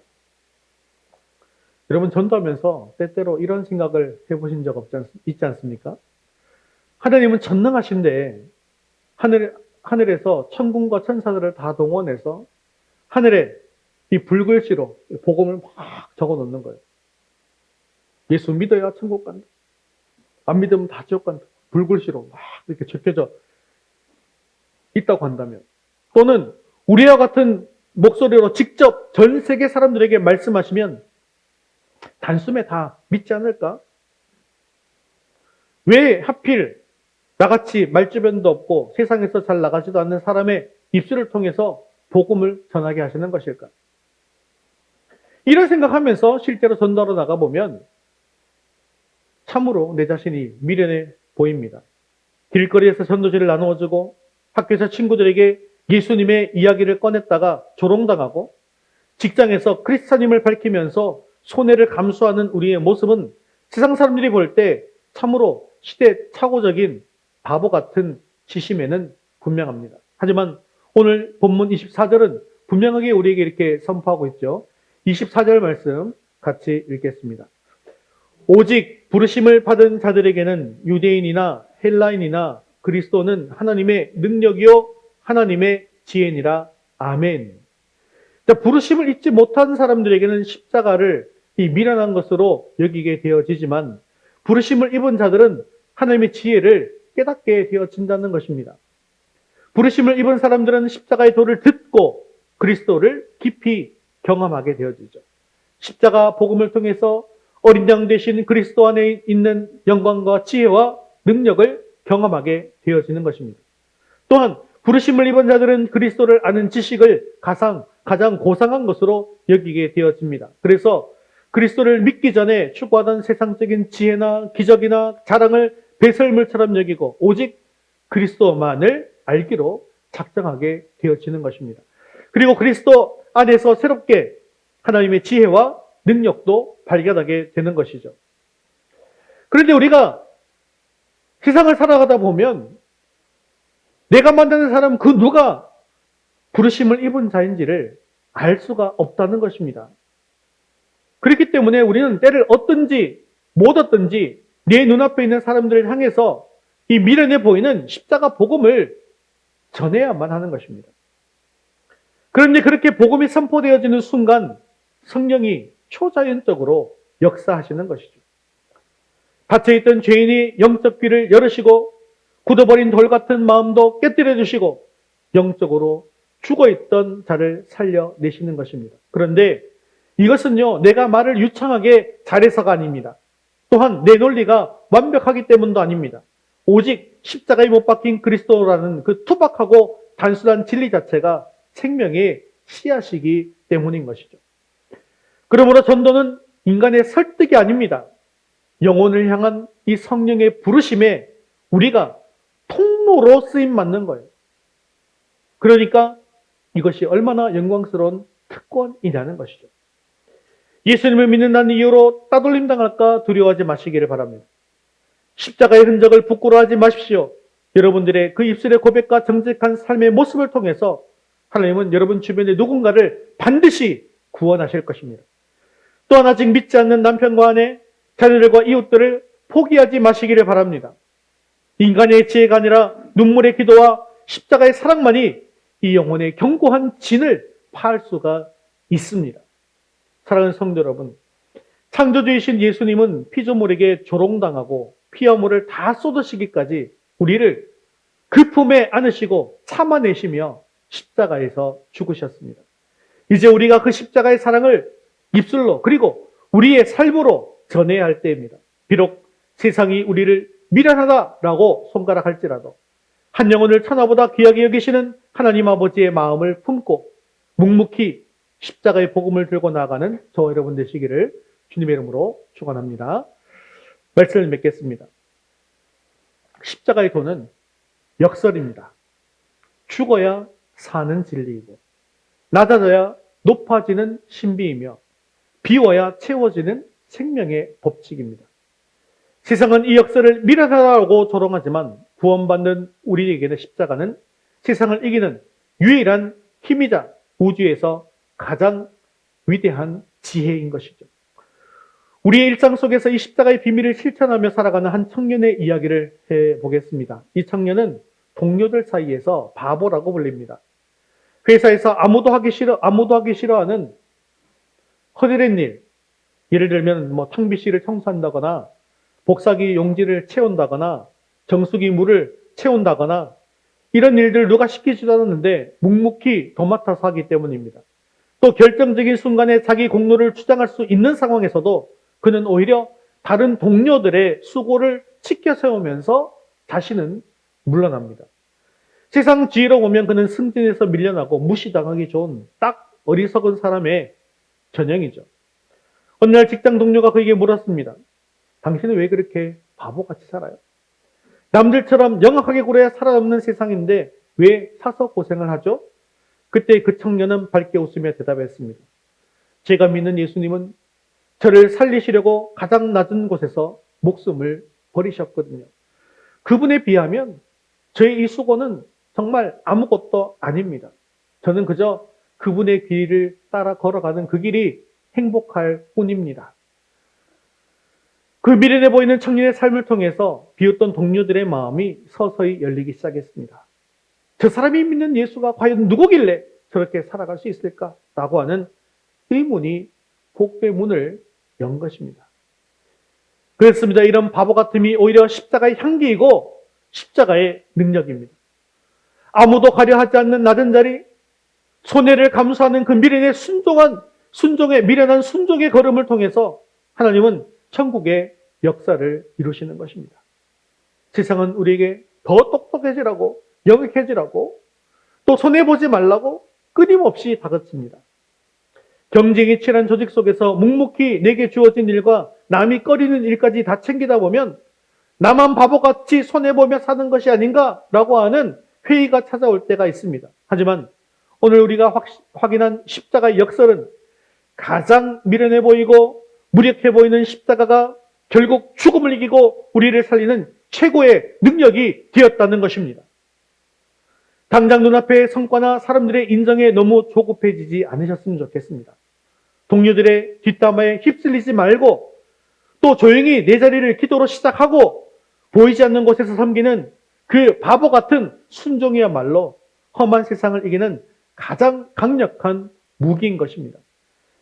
여러분, 전도하면서 때때로 이런 생각을 해보신 적 있지 않습니까? 하나님은 전능하신데 하늘에서 천군과 천사들을 다 동원해서 하늘에 이 붉글씨로 복음을 막 적어 놓는 거예요. 예수 믿어야 천국 간다. 안 믿으면 다 지옥 간다. 붉글씨로 막 이렇게 적혀져 있다고 한다면, 또는 우리와 같은 목소리로 직접 전 세계 사람들에게 말씀하시면 단숨에 다 믿지 않을까? 왜 하필 나같이 말주변도 없고 세상에서 잘 나가지도 않는 사람의 입술을 통해서 복음을 전하게 하시는 것일까? 이런 생각하면서 실제로 전도하러 나가보면 참으로 내 자신이 미련해 보입니다. 길거리에서 전도지를 나누어주고 학교에서 친구들에게 예수님의 이야기를 꺼냈다가 조롱당하고 직장에서 그리스도님을 밝히면서 손해를 감수하는 우리의 모습은 세상 사람들이 볼 때 참으로 시대착오적인 바보 같은 지심에는 분명합니다. 하지만 오늘 본문 24절은 분명하게 우리에게 이렇게 선포하고 있죠. 24절 말씀 같이 읽겠습니다. 오직 부르심을 받은 자들에게는 유대인이나 헬라인이나 그리스도는 하나님의 능력이요 하나님의 지혜니라. 아멘. 자, 부르심을 잊지 못한 사람들에게는 십자가를 이 미련한 것으로 여기게 되어지지만 부르심을 입은 자들은 하나님의 지혜를 깨닫게 되어진다는 것입니다. 부르심을 입은 사람들은 십자가의 도를 듣고 그리스도를 깊이 경험하게 되어지죠. 십자가 복음을 통해서 어린 양 되신 그리스도 안에 있는 영광과 지혜와 능력을 경험하게 되어지는 것입니다. 또한 부르심을 입은 자들은 그리스도를 아는 지식을 가장 고상한 것으로 여기게 되어집니다. 그래서 그리스도를 믿기 전에 추구하던 세상적인 지혜나 기적이나 자랑을 배설물처럼 여기고 오직 그리스도만을 알기로 작정하게 되어지는 것입니다. 그리고 그리스도 안에서 새롭게 하나님의 지혜와 능력도 발견하게 되는 것이죠. 그런데 우리가 세상을 살아가다 보면 내가 만나는 사람 그 누가 부르심을 입은 자인지를 알 수가 없다는 것입니다. 그렇기 때문에 우리는 때를 얻든지 못 얻든지 내 눈앞에 있는 사람들을 향해서 이 미련해 보이는 십자가 복음을 전해야만 하는 것입니다. 그런데 그렇게 복음이 선포되어지는 순간 성령이 초자연적으로 역사하시는 것이죠. 닫혀있던 죄인이 영적 귀를 열으시고 굳어버린 돌 같은 마음도 깨뜨려 주시고 영적으로 죽어있던 자를 살려내시는 것입니다. 그런데 이것은요, 내가 말을 유창하게 잘해서가 아닙니다. 또한 내 논리가 완벽하기 때문도 아닙니다. 오직 십자가에 못 박힌 그리스도라는 그 투박하고 단순한 진리 자체가 생명의 씨앗이기 때문인 것이죠. 그러므로 전도는 인간의 설득이 아닙니다. 영혼을 향한 이 성령의 부르심에 우리가 통로로 쓰임받는 거예요. 그러니까 이것이 얼마나 영광스러운 특권이라는 것이죠. 예수님을 믿는다는 이유로 따돌림 당할까 두려워하지 마시기를 바랍니다. 십자가의 흔적을 부끄러워하지 마십시오. 여러분들의 그 입술의 고백과 정직한 삶의 모습을 통해서 하나님은 여러분 주변의 누군가를 반드시 구원하실 것입니다. 또한 아직 믿지 않는 남편과 아내, 자녀들과 이웃들을 포기하지 마시기를 바랍니다. 인간의 지혜가 아니라 눈물의 기도와 십자가의 사랑만이 이 영혼의 견고한 진을 파할 수가 있습니다. 사랑하는 성도 여러분, 창조주이신 예수님은 피조물에게 조롱당하고 피와 물을 다 쏟으시기까지 우리를 그 품에 안으시고 참아내시며 십자가에서 죽으셨습니다. 이제 우리가 그 십자가의 사랑을 입술로 그리고 우리의 삶으로 전해야 할 때입니다. 비록 세상이 우리를 미련하다라고 손가락할지라도 한 영혼을 천하보다 귀하게 여기시는 하나님 아버지의 마음을 품고 묵묵히 십자가의 복음을 들고 나아가는 저와 여러분 되시기를 주님의 이름으로 축원합니다. 말씀을 맺겠습니다. 십자가의 도는 역설입니다. 죽어야 사는 진리이고 낮아져야 높아지는 신비이며 비워야 채워지는 생명의 법칙입니다. 세상은 이 역설을 미련하다고 조롱하지만 구원받는 우리에게는 십자가는 세상을 이기는 유일한 힘이자 우주에서 가장 위대한 지혜인 것이죠. 우리의 일상 속에서 이 십자가의 비밀을 실천하며 살아가는 한 청년의 이야기를 해보겠습니다. 이 청년은 동료들 사이에서 바보라고 불립니다. 회사에서 아무도 하기 싫어하는 허드렛 일, 예를 들면 탕비실을 청소한다거나 복사기 용지를 채운다거나 정수기 물을 채운다거나 이런 일들 누가 시키지도 않았는데 묵묵히 도맡아서 하기 때문입니다. 또 결정적인 순간에 자기 공로를 주장할 수 있는 상황에서도 그는 오히려 다른 동료들의 수고를 치켜 세우면서 자신은 물러납니다. 세상 지혜로 보면 그는 승진에서 밀려나고 무시당하기 좋은 딱 어리석은 사람의 전형이죠. 어느 날 직장 동료가 그에게 물었습니다. 당신은 왜 그렇게 바보같이 살아요? 남들처럼 영악하게 굴어야 살아남는 세상인데 왜 사서 고생을 하죠? 그때 그 청년은 밝게 웃으며 대답했습니다. 제가 믿는 예수님은 저를 살리시려고 가장 낮은 곳에서 목숨을 버리셨거든요. 그분에 비하면 저의 이 수고는 정말 아무것도 아닙니다. 저는 그저 그분의 길을 따라 걸어가는 그 길이 행복할 뿐입니다. 그 미련해 보이는 청년의 삶을 통해서 비웃던 동료들의 마음이 서서히 열리기 시작했습니다. 저 사람이 믿는 예수가 과연 누구길래 저렇게 살아갈 수 있을까? 라고 하는 의문이 복의 문을 연 것입니다. 그렇습니다. 이런 바보 같음이 오히려 십자가의 향기이고 십자가의 능력입니다. 아무도 가려 하지 않는 낮은 자리, 손해를 감수하는 그 미련의 미련한 순종의 걸음을 통해서 하나님은 천국의 역사를 이루시는 것입니다. 세상은 우리에게 더 똑똑해지라고, 영익해지라고, 또 손해보지 말라고 끊임없이 다그칩니다. 경쟁이 치열한 조직 속에서 묵묵히 내게 주어진 일과 남이 꺼리는 일까지 다 챙기다 보면 나만 바보같이 손해보며 사는 것이 아닌가라고 하는 회의가 찾아올 때가 있습니다. 하지만 오늘 우리가 확인한 십자가의 역설은 가장 미련해 보이고 무력해 보이는 십자가가 결국 죽음을 이기고 우리를 살리는 최고의 능력이 되었다는 것입니다. 당장 눈앞의 성과나 사람들의 인정에 너무 조급해지지 않으셨으면 좋겠습니다. 동료들의 뒷담화에 휩쓸리지 말고 또 조용히 내 자리를 기도로 시작하고 보이지 않는 곳에서 섬기는 그 바보 같은 순종이야말로 험한 세상을 이기는 가장 강력한 무기인 것입니다.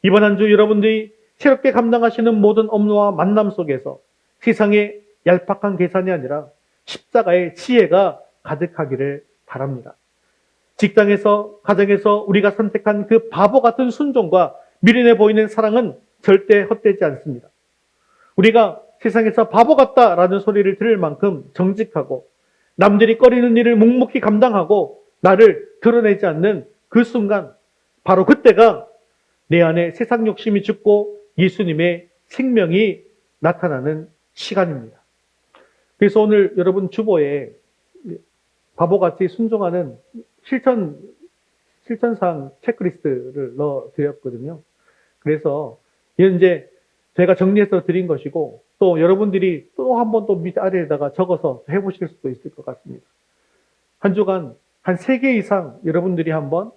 이번 한 주 여러분들이 새롭게 감당하시는 모든 업무와 만남 속에서 세상의 얄팍한 계산이 아니라 십자가의 지혜가 가득하기를 바랍니다. 직장에서, 가정에서 우리가 선택한 그 바보 같은 순종과 미련해 보이는 사랑은 절대 헛되지 않습니다. 우리가 세상에서 바보 같다라는 소리를 들을 만큼 정직하고 남들이 꺼리는 일을 묵묵히 감당하고 나를 드러내지 않는 그 순간, 바로 그때가 내 안에 세상 욕심이 죽고 예수님의 생명이 나타나는 시간입니다. 그래서 오늘 여러분 주보에 바보같이 순종하는 실천사항 체크리스트를 넣어드렸거든요. 그래서 이제 제가 정리해서 드린 것이고 또 여러분들이 또 한 번 또 밑 아래에다가 적어서 해보실 수도 있을 것 같습니다. 한 주간 한 3개 이상 여러분들이 한번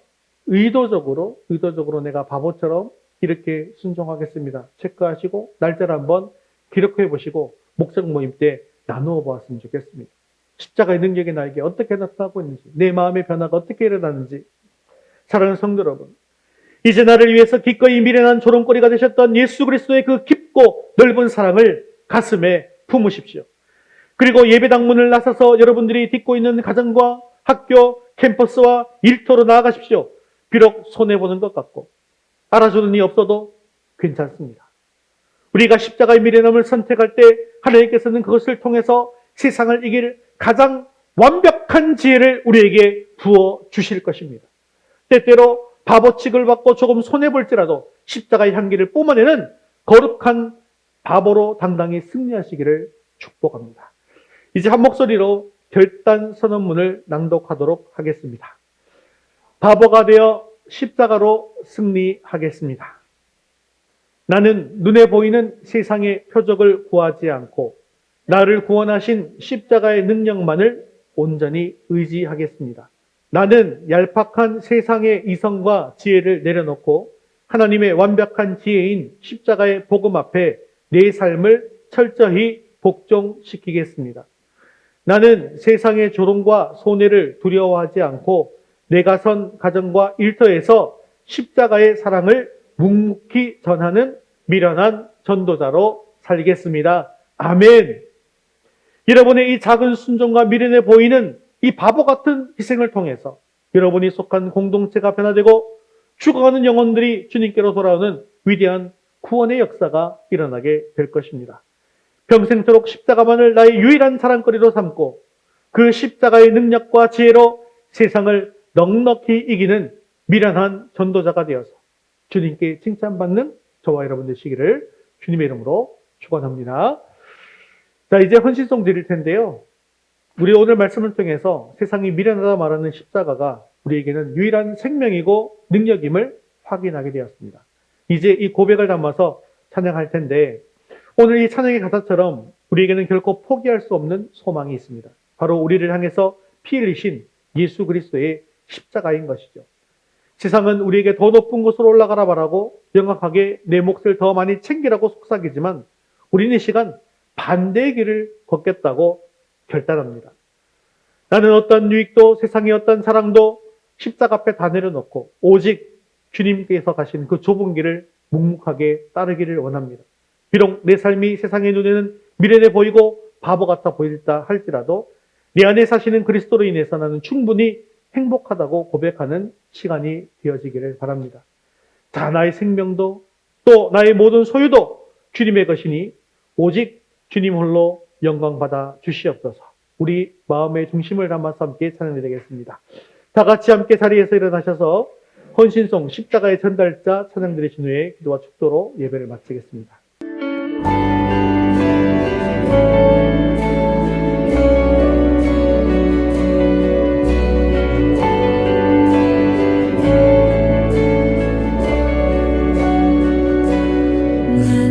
의도적으로 내가 바보처럼 이렇게 순종하겠습니다. 체크하시고 날짜를 한번 기록해 보시고 목적 모임 때 나누어 보았으면 좋겠습니다. 십자가의 능력이 나에게 어떻게 나타나고 있는지, 내 마음의 변화가 어떻게 일어나는지. 사랑하는 성도 여러분, 이제 나를 위해서 기꺼이 미련한 조롱거리가 되셨던 예수 그리스도의 그 깊고 넓은 사랑을 가슴에 품으십시오. 그리고 예배당 문을 나서서 여러분들이 딛고 있는 가정과 학교, 캠퍼스와 일터로 나아가십시오. 비록 손해보는 것 같고 알아주는 이 없어도 괜찮습니다. 우리가 십자가의 미련함을 선택할 때 하나님께서는 그것을 통해서 세상을 이길 가장 완벽한 지혜를 우리에게 부어 주실 것입니다. 때때로 바보 취급을 받고 조금 손해볼지라도 십자가의 향기를 뿜어내는 거룩한 바보로 당당히 승리하시기를 축복합니다. 이제 한 목소리로 결단 선언문을 낭독하도록 하겠습니다. 바보가 되어 십자가로 승리하겠습니다. 나는 눈에 보이는 세상의 표적을 구하지 않고 나를 구원하신 십자가의 능력만을 온전히 의지하겠습니다. 나는 얄팍한 세상의 이성과 지혜를 내려놓고 하나님의 완벽한 지혜인 십자가의 복음 앞에 내 삶을 철저히 복종시키겠습니다. 나는 세상의 조롱과 손해를 두려워하지 않고 내가 선 가정과 일터에서 십자가의 사랑을 묵묵히 전하는 미련한 전도자로 살겠습니다. 아멘. 여러분의 이 작은 순종과 미련해 보이는 이 바보 같은 희생을 통해서 여러분이 속한 공동체가 변화되고 죽어가는 영혼들이 주님께로 돌아오는 위대한 구원의 역사가 일어나게 될 것입니다. 평생토록 십자가만을 나의 유일한 자랑거리로 삼고 그 십자가의 능력과 지혜로 세상을 넉넉히 이기는 미련한 전도자가 되어서 주님께 칭찬받는 저와 여러분 되시기를 주님의 이름으로 축원합니다. 자, 이제 헌신송 드릴 텐데요. 우리 오늘 말씀을 통해서 세상이 미련하다 말하는 십자가가 우리에게는 유일한 생명이고 능력임을 확인하게 되었습니다. 이제 이 고백을 담아서 찬양할 텐데 오늘 이 찬양의 가사처럼 우리에게는 결코 포기할 수 없는 소망이 있습니다. 바로 우리를 향해서 피 흘리신 예수 그리스도의 십자가인 것이죠. 세상은 우리에게 더 높은 곳으로 올라가라 말하고 명확하게 내 몫을 더 많이 챙기라고 속삭이지만 우리는 이 시간 반대의 길을 걷겠다고 결단합니다. 나는 어떤 유익도 세상의 어떤 사랑도 십자가 앞에 다 내려놓고 오직 주님께서 가신 그 좁은 길을 묵묵하게 따르기를 원합니다. 비록 내 삶이 세상의 눈에는 미련해 보이고 바보 같아 보일다 할지라도 내 안에 사시는 그리스도로 인해서 나는 충분히 행복하다고 고백하는 시간이 되어지기를 바랍니다. 자, 나의 생명도 또 나의 모든 소유도 주님의 것이니 오직 주님 홀로 영광 받아 주시옵소서. 우리 마음의 중심을 담아서 함께 찬양드리겠습니다. 다 같이 함께 자리에서 일어나셔서 헌신송 십자가의 전달자 찬양 드리신 후에 기도와 축도로 예배를 마치겠습니다.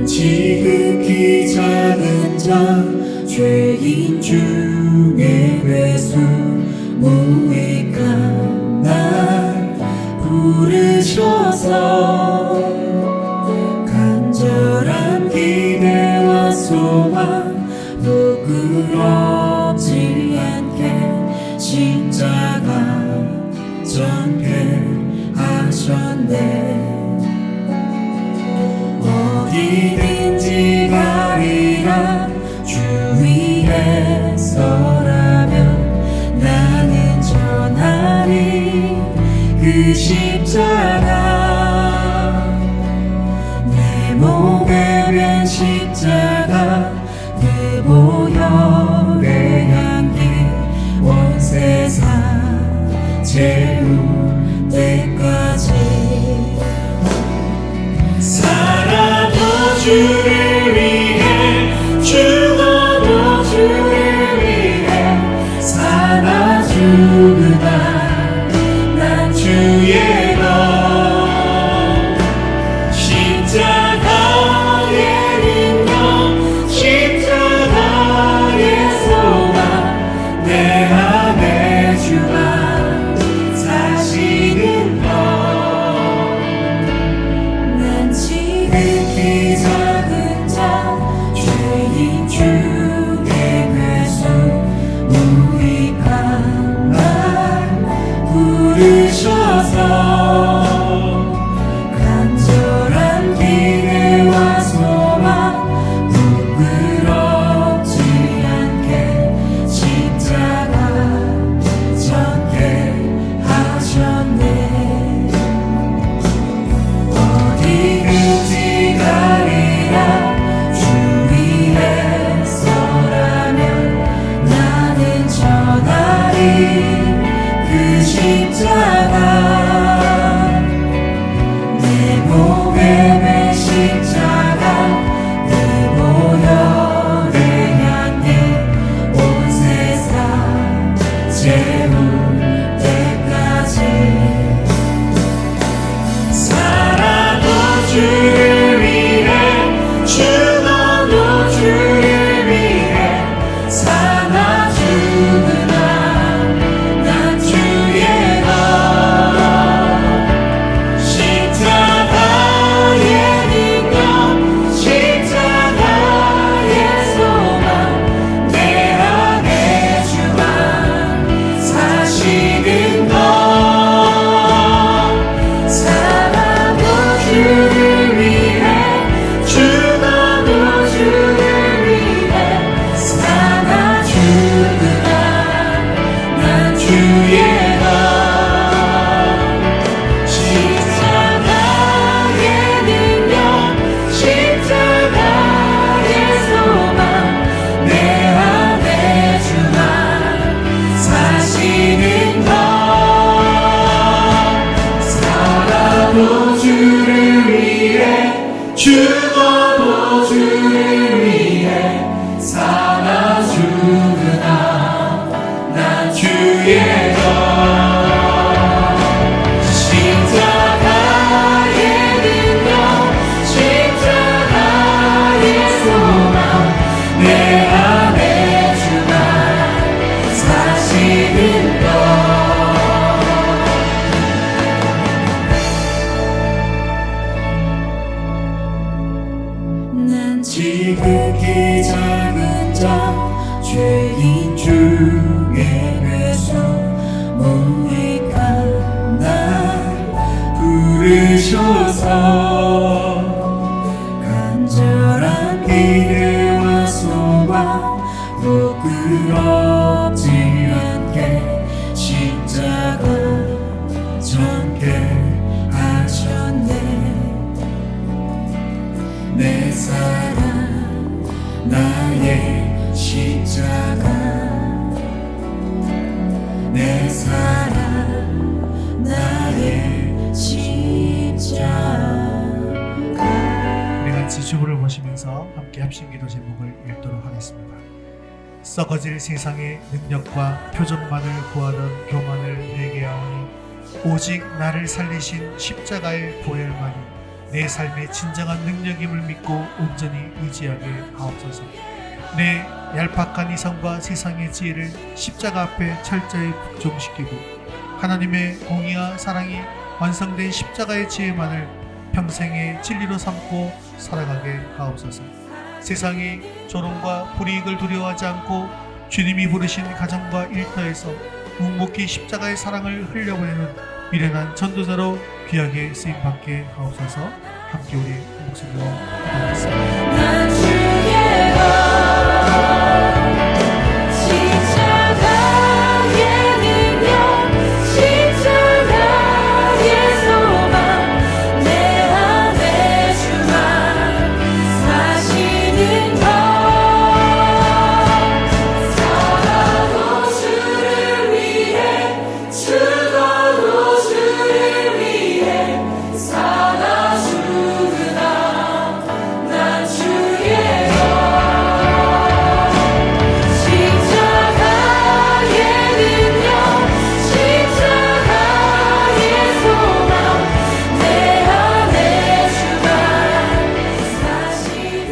지극히 작은 자 죄인 중에 회수 무익한 날 부르셔서 간절한 기대와 소망 부끄럽지 않게 십자가 전폐하셨네. 어디든지 가리라 주 위에 서라면 나는 전하리 그 십자가 내 몸에 맨 십자가 그 보혈의 향기 온 세상 채울 때까지 살아도 주를 위해 죽어도 주를 위해 살아 죽으다 난 주의 것 십자가의 능력 십자가의 예수와 부끄럽지 않게 십자가 전개 하셨네. 내 사랑 나의 십자가, 내 사랑 나의 십자가. 우리 같이 주부를 모시면서 함께 합심기도 제목을 읽도록 하겠습니다. 썩어질 세상의 능력과 표적만을 구하던 교만을 회개하오니 오직 나를 살리신 십자가의 보혈만이 내 삶의 진정한 능력임을 믿고 온전히 의지하게 하옵소서. 내 얄팍한 이성과 세상의 지혜를 십자가 앞에 철저히 복종시키고 하나님의 공의와 사랑이 완성된 십자가의 지혜만을 평생의 진리로 삼고 살아가게 하옵소서. 세상이 조롱과 불이익을 두려워하지 않고 주님이 부르신 가정과 일터에서 묵묵히 십자가의 사랑을 흘려보내는 미련한 전도자로 귀하게 쓰임받게 하옵소서. 함께 우리 목소리로 기도하겠습니다. 난 주의 것 십자가의 능력 십자가의 소망 내 안에 주만 사시는 것 살아도 주를 위해 죽어도 주를 위해 살아 주구나 난 주의 것 십자가의 능력 십자가의 소망 내 안에 주만 사시는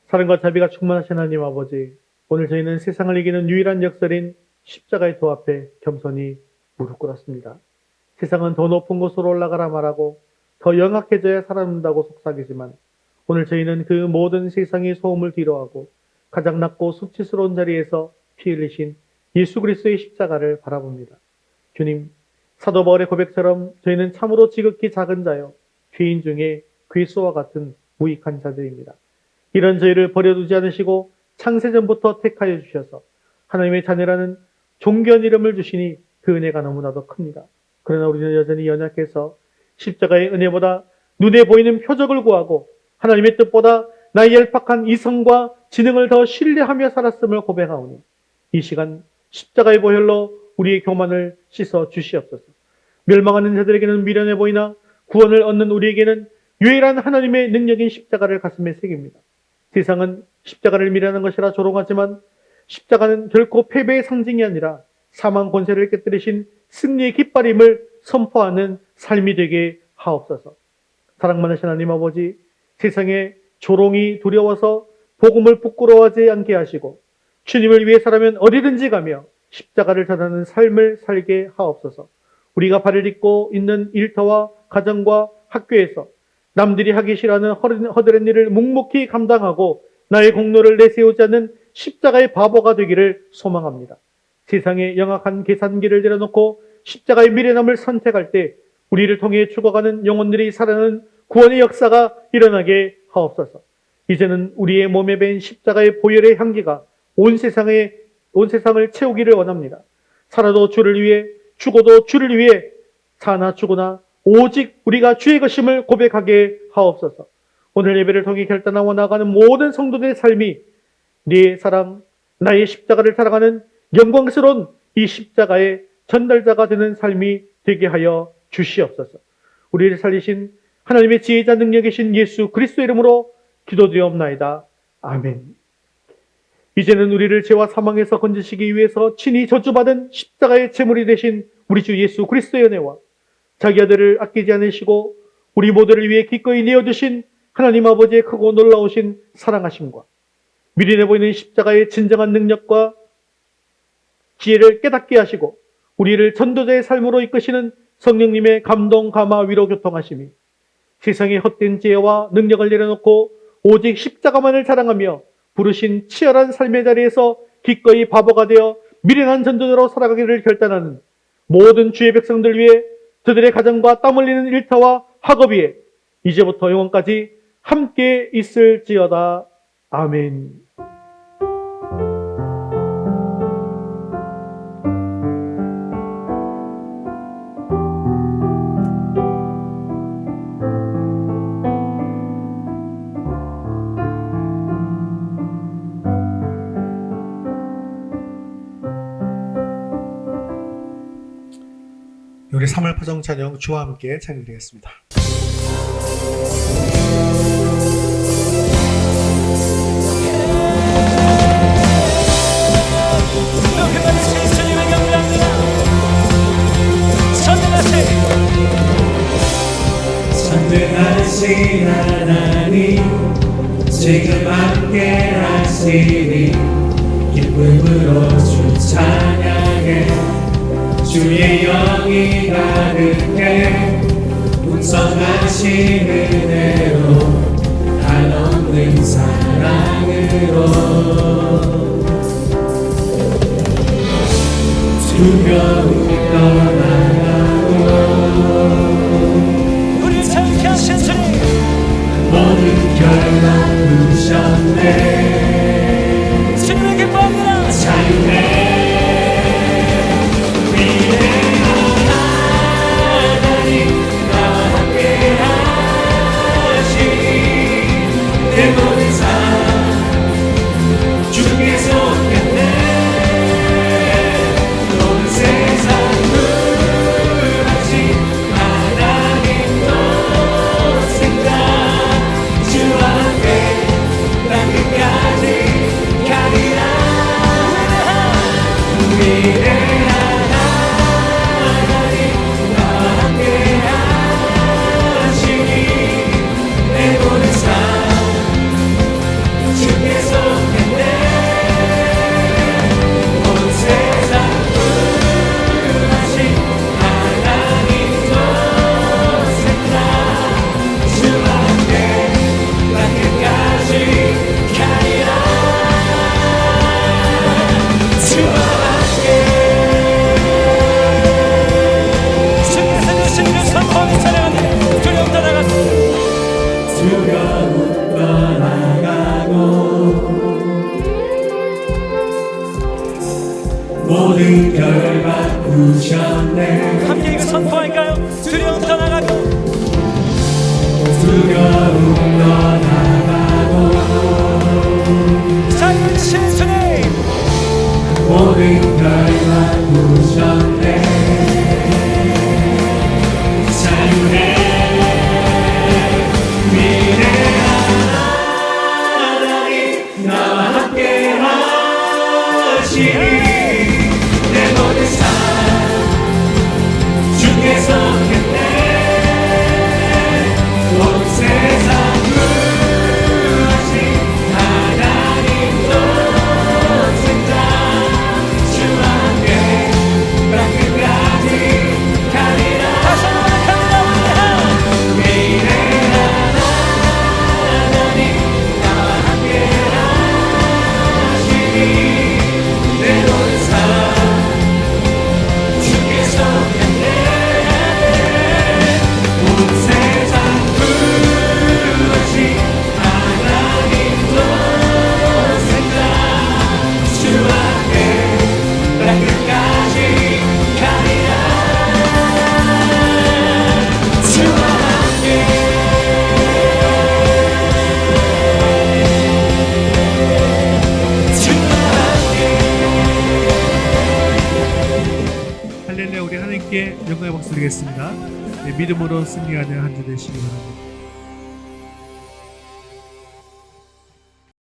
사랑과 자비가 충만하신 하나님 아버지, 오늘 저희는 세상을 이기는 유일한 역설인 십자가의 도 앞에 겸손히 무릎 꿇었습니다. 세상은 더 높은 곳으로 올라가라 말하고 더 영악해져야 살아난다고 속삭이지만 오늘 저희는 그 모든 세상의 소음을 뒤로하고 가장 낮고 수치스러운 자리에서 피 흘리신 예수 그리스도의 십자가를 바라봅니다. 주님, 사도 바울의 고백처럼 저희는 참으로 지극히 작은 자요 죄인 중에 괴수와 같은 무익한 자들입니다. 이런 저희를 버려두지 않으시고 창세전부터 택하여 주셔서 하나님의 자녀라는 존귀한 이름을 주시니 그 은혜가 너무나도 큽니다. 그러나 우리는 여전히 연약해서 십자가의 은혜보다 눈에 보이는 표적을 구하고 하나님의 뜻보다 나의 얄팍한 이성과 지능을 더 신뢰하며 살았음을 고백하오니 이 시간 십자가의 보혈로 우리의 교만을 씻어 주시옵소서. 멸망하는 자들에게는 미련해 보이나 구원을 얻는 우리에게는 유일한 하나님의 능력인 십자가를 가슴에 새깁니다. 세상은 십자가를 미련한 것이라 조롱하지만 십자가는 결코 패배의 상징이 아니라 사망 권세를 깨뜨리신 승리의 깃발임을 선포하는 삶이 되게 하옵소서. 사랑 많으신 하나님 아버지, 세상에 조롱이 두려워서 복음을 부끄러워하지 않게 하시고 주님을 위해서라면 어디든지 가며 십자가를 전하는 삶을 살게 하옵소서. 우리가 발을 딛고 있는 일터와 가정과 학교에서 남들이 하기 싫어하는 허드렛 일을 묵묵히 감당하고 나의 공로를 내세우지 않는 십자가의 바보가 되기를 소망합니다. 세상에 영악한 계산기를 내려놓고 십자가의 미련함을 선택할 때 우리를 통해 죽어가는 영혼들이 살아나는 구원의 역사가 일어나게 하옵소서. 이제는 우리의 몸에 밴 십자가의 보혈의 향기가 온 세상을 채우기를 원합니다. 살아도 주를 위해, 죽어도 주를 위해, 사나 죽으나 오직 우리가 주의 것임을 고백하게 하옵소서. 오늘 예배를 통해 결단하고 나가는 모든 성도들의 삶이 네 사랑, 나의 십자가를 사랑하는 영광스러운 이 십자가의 전달자가 되는 삶이 되게 하여 주시옵소서. 우리를 살리신 하나님의 지혜자 능력이신 예수 그리스도 이름으로 기도드리옵나이다. 아멘. 이제는 우리를 죄와 사망에서 건지시기 위해서 친히 저주받은 십자가의 제물이 되신 우리 주 예수 그리스도의 은혜와 자기 아들을 아끼지 않으시고 우리 모두를 위해 기꺼이 내어주신 하나님 아버지의 크고 놀라우신 사랑하심과 미련해 보이는 십자가의 진정한 능력과 지혜를 깨닫게 하시고 우리를 전도자의 삶으로 이끄시는 성령님의 감동, 감화, 위로, 교통하심이 세상의 헛된 지혜와 능력을 내려놓고 오직 십자가만을 자랑하며 부르신 치열한 삶의 자리에서 기꺼이 바보가 되어 미련한 전도자로 살아가기를 결단하는 모든 주의 백성들 위해 그들의 가정과 땀 흘리는 일터와 학업 위에 이제부터 영원까지 함께 있을지어다. 아멘. 우리 3월 파종 찬양 주와 함께 찬양드리겠습니다. 높이 받으신 주님의 경배합니다. 선택하신 하나님 지금 함께 하시니 기쁨으로 주 찬양해 주의 영이 가득해 풍성하신 은혜로 한없는 사랑으로 두려움 떠나가고 우리 자유케 하신 주님 모든 결론 부셨네 주님을 기뻐합니다. 자유해 내 모든 삶 주께서 오겠네 온 세상 구하신 하나님 동생자 주와 함께 땅 끝까지 가리라 위대한 하나님 나와 함께 하시니 내 모든 삶 주께서 오겠네 온 세상 구하신 하나님 동생자 주와 함께 땅 끝까지 가리라 주와 함께 주께서 주신 그 선포를 찬양하는 두려움 떠나가고 두려움 떠나가고 모든 결박 부셨네 함께 이거 선포할까요? 두려움 떠나가고 두려움 떠나가고 자유를 주신 주님 모든 결박 부셨네 자유해 위대한 하나님 나와 함께 하시니 내 모든 삶 주께서 오겠네 온 세상 구하신 하나님 동생자 주와 함께 땅 끝까지 가리라 다시 한번 갑니다. 위대한 하나님 나와 함께 하시니 내 모든 삶 주께서 오겠네 온 세상 구하신 하나님 동생자 주와 함께 땅 끝까지 가리라 주와 함께 주와 함께 할렐루야. 우리 하나님께 영광의 박수 드리겠습니다. 네, 믿음으로 승리하는 한 주 되시기 바랍니다.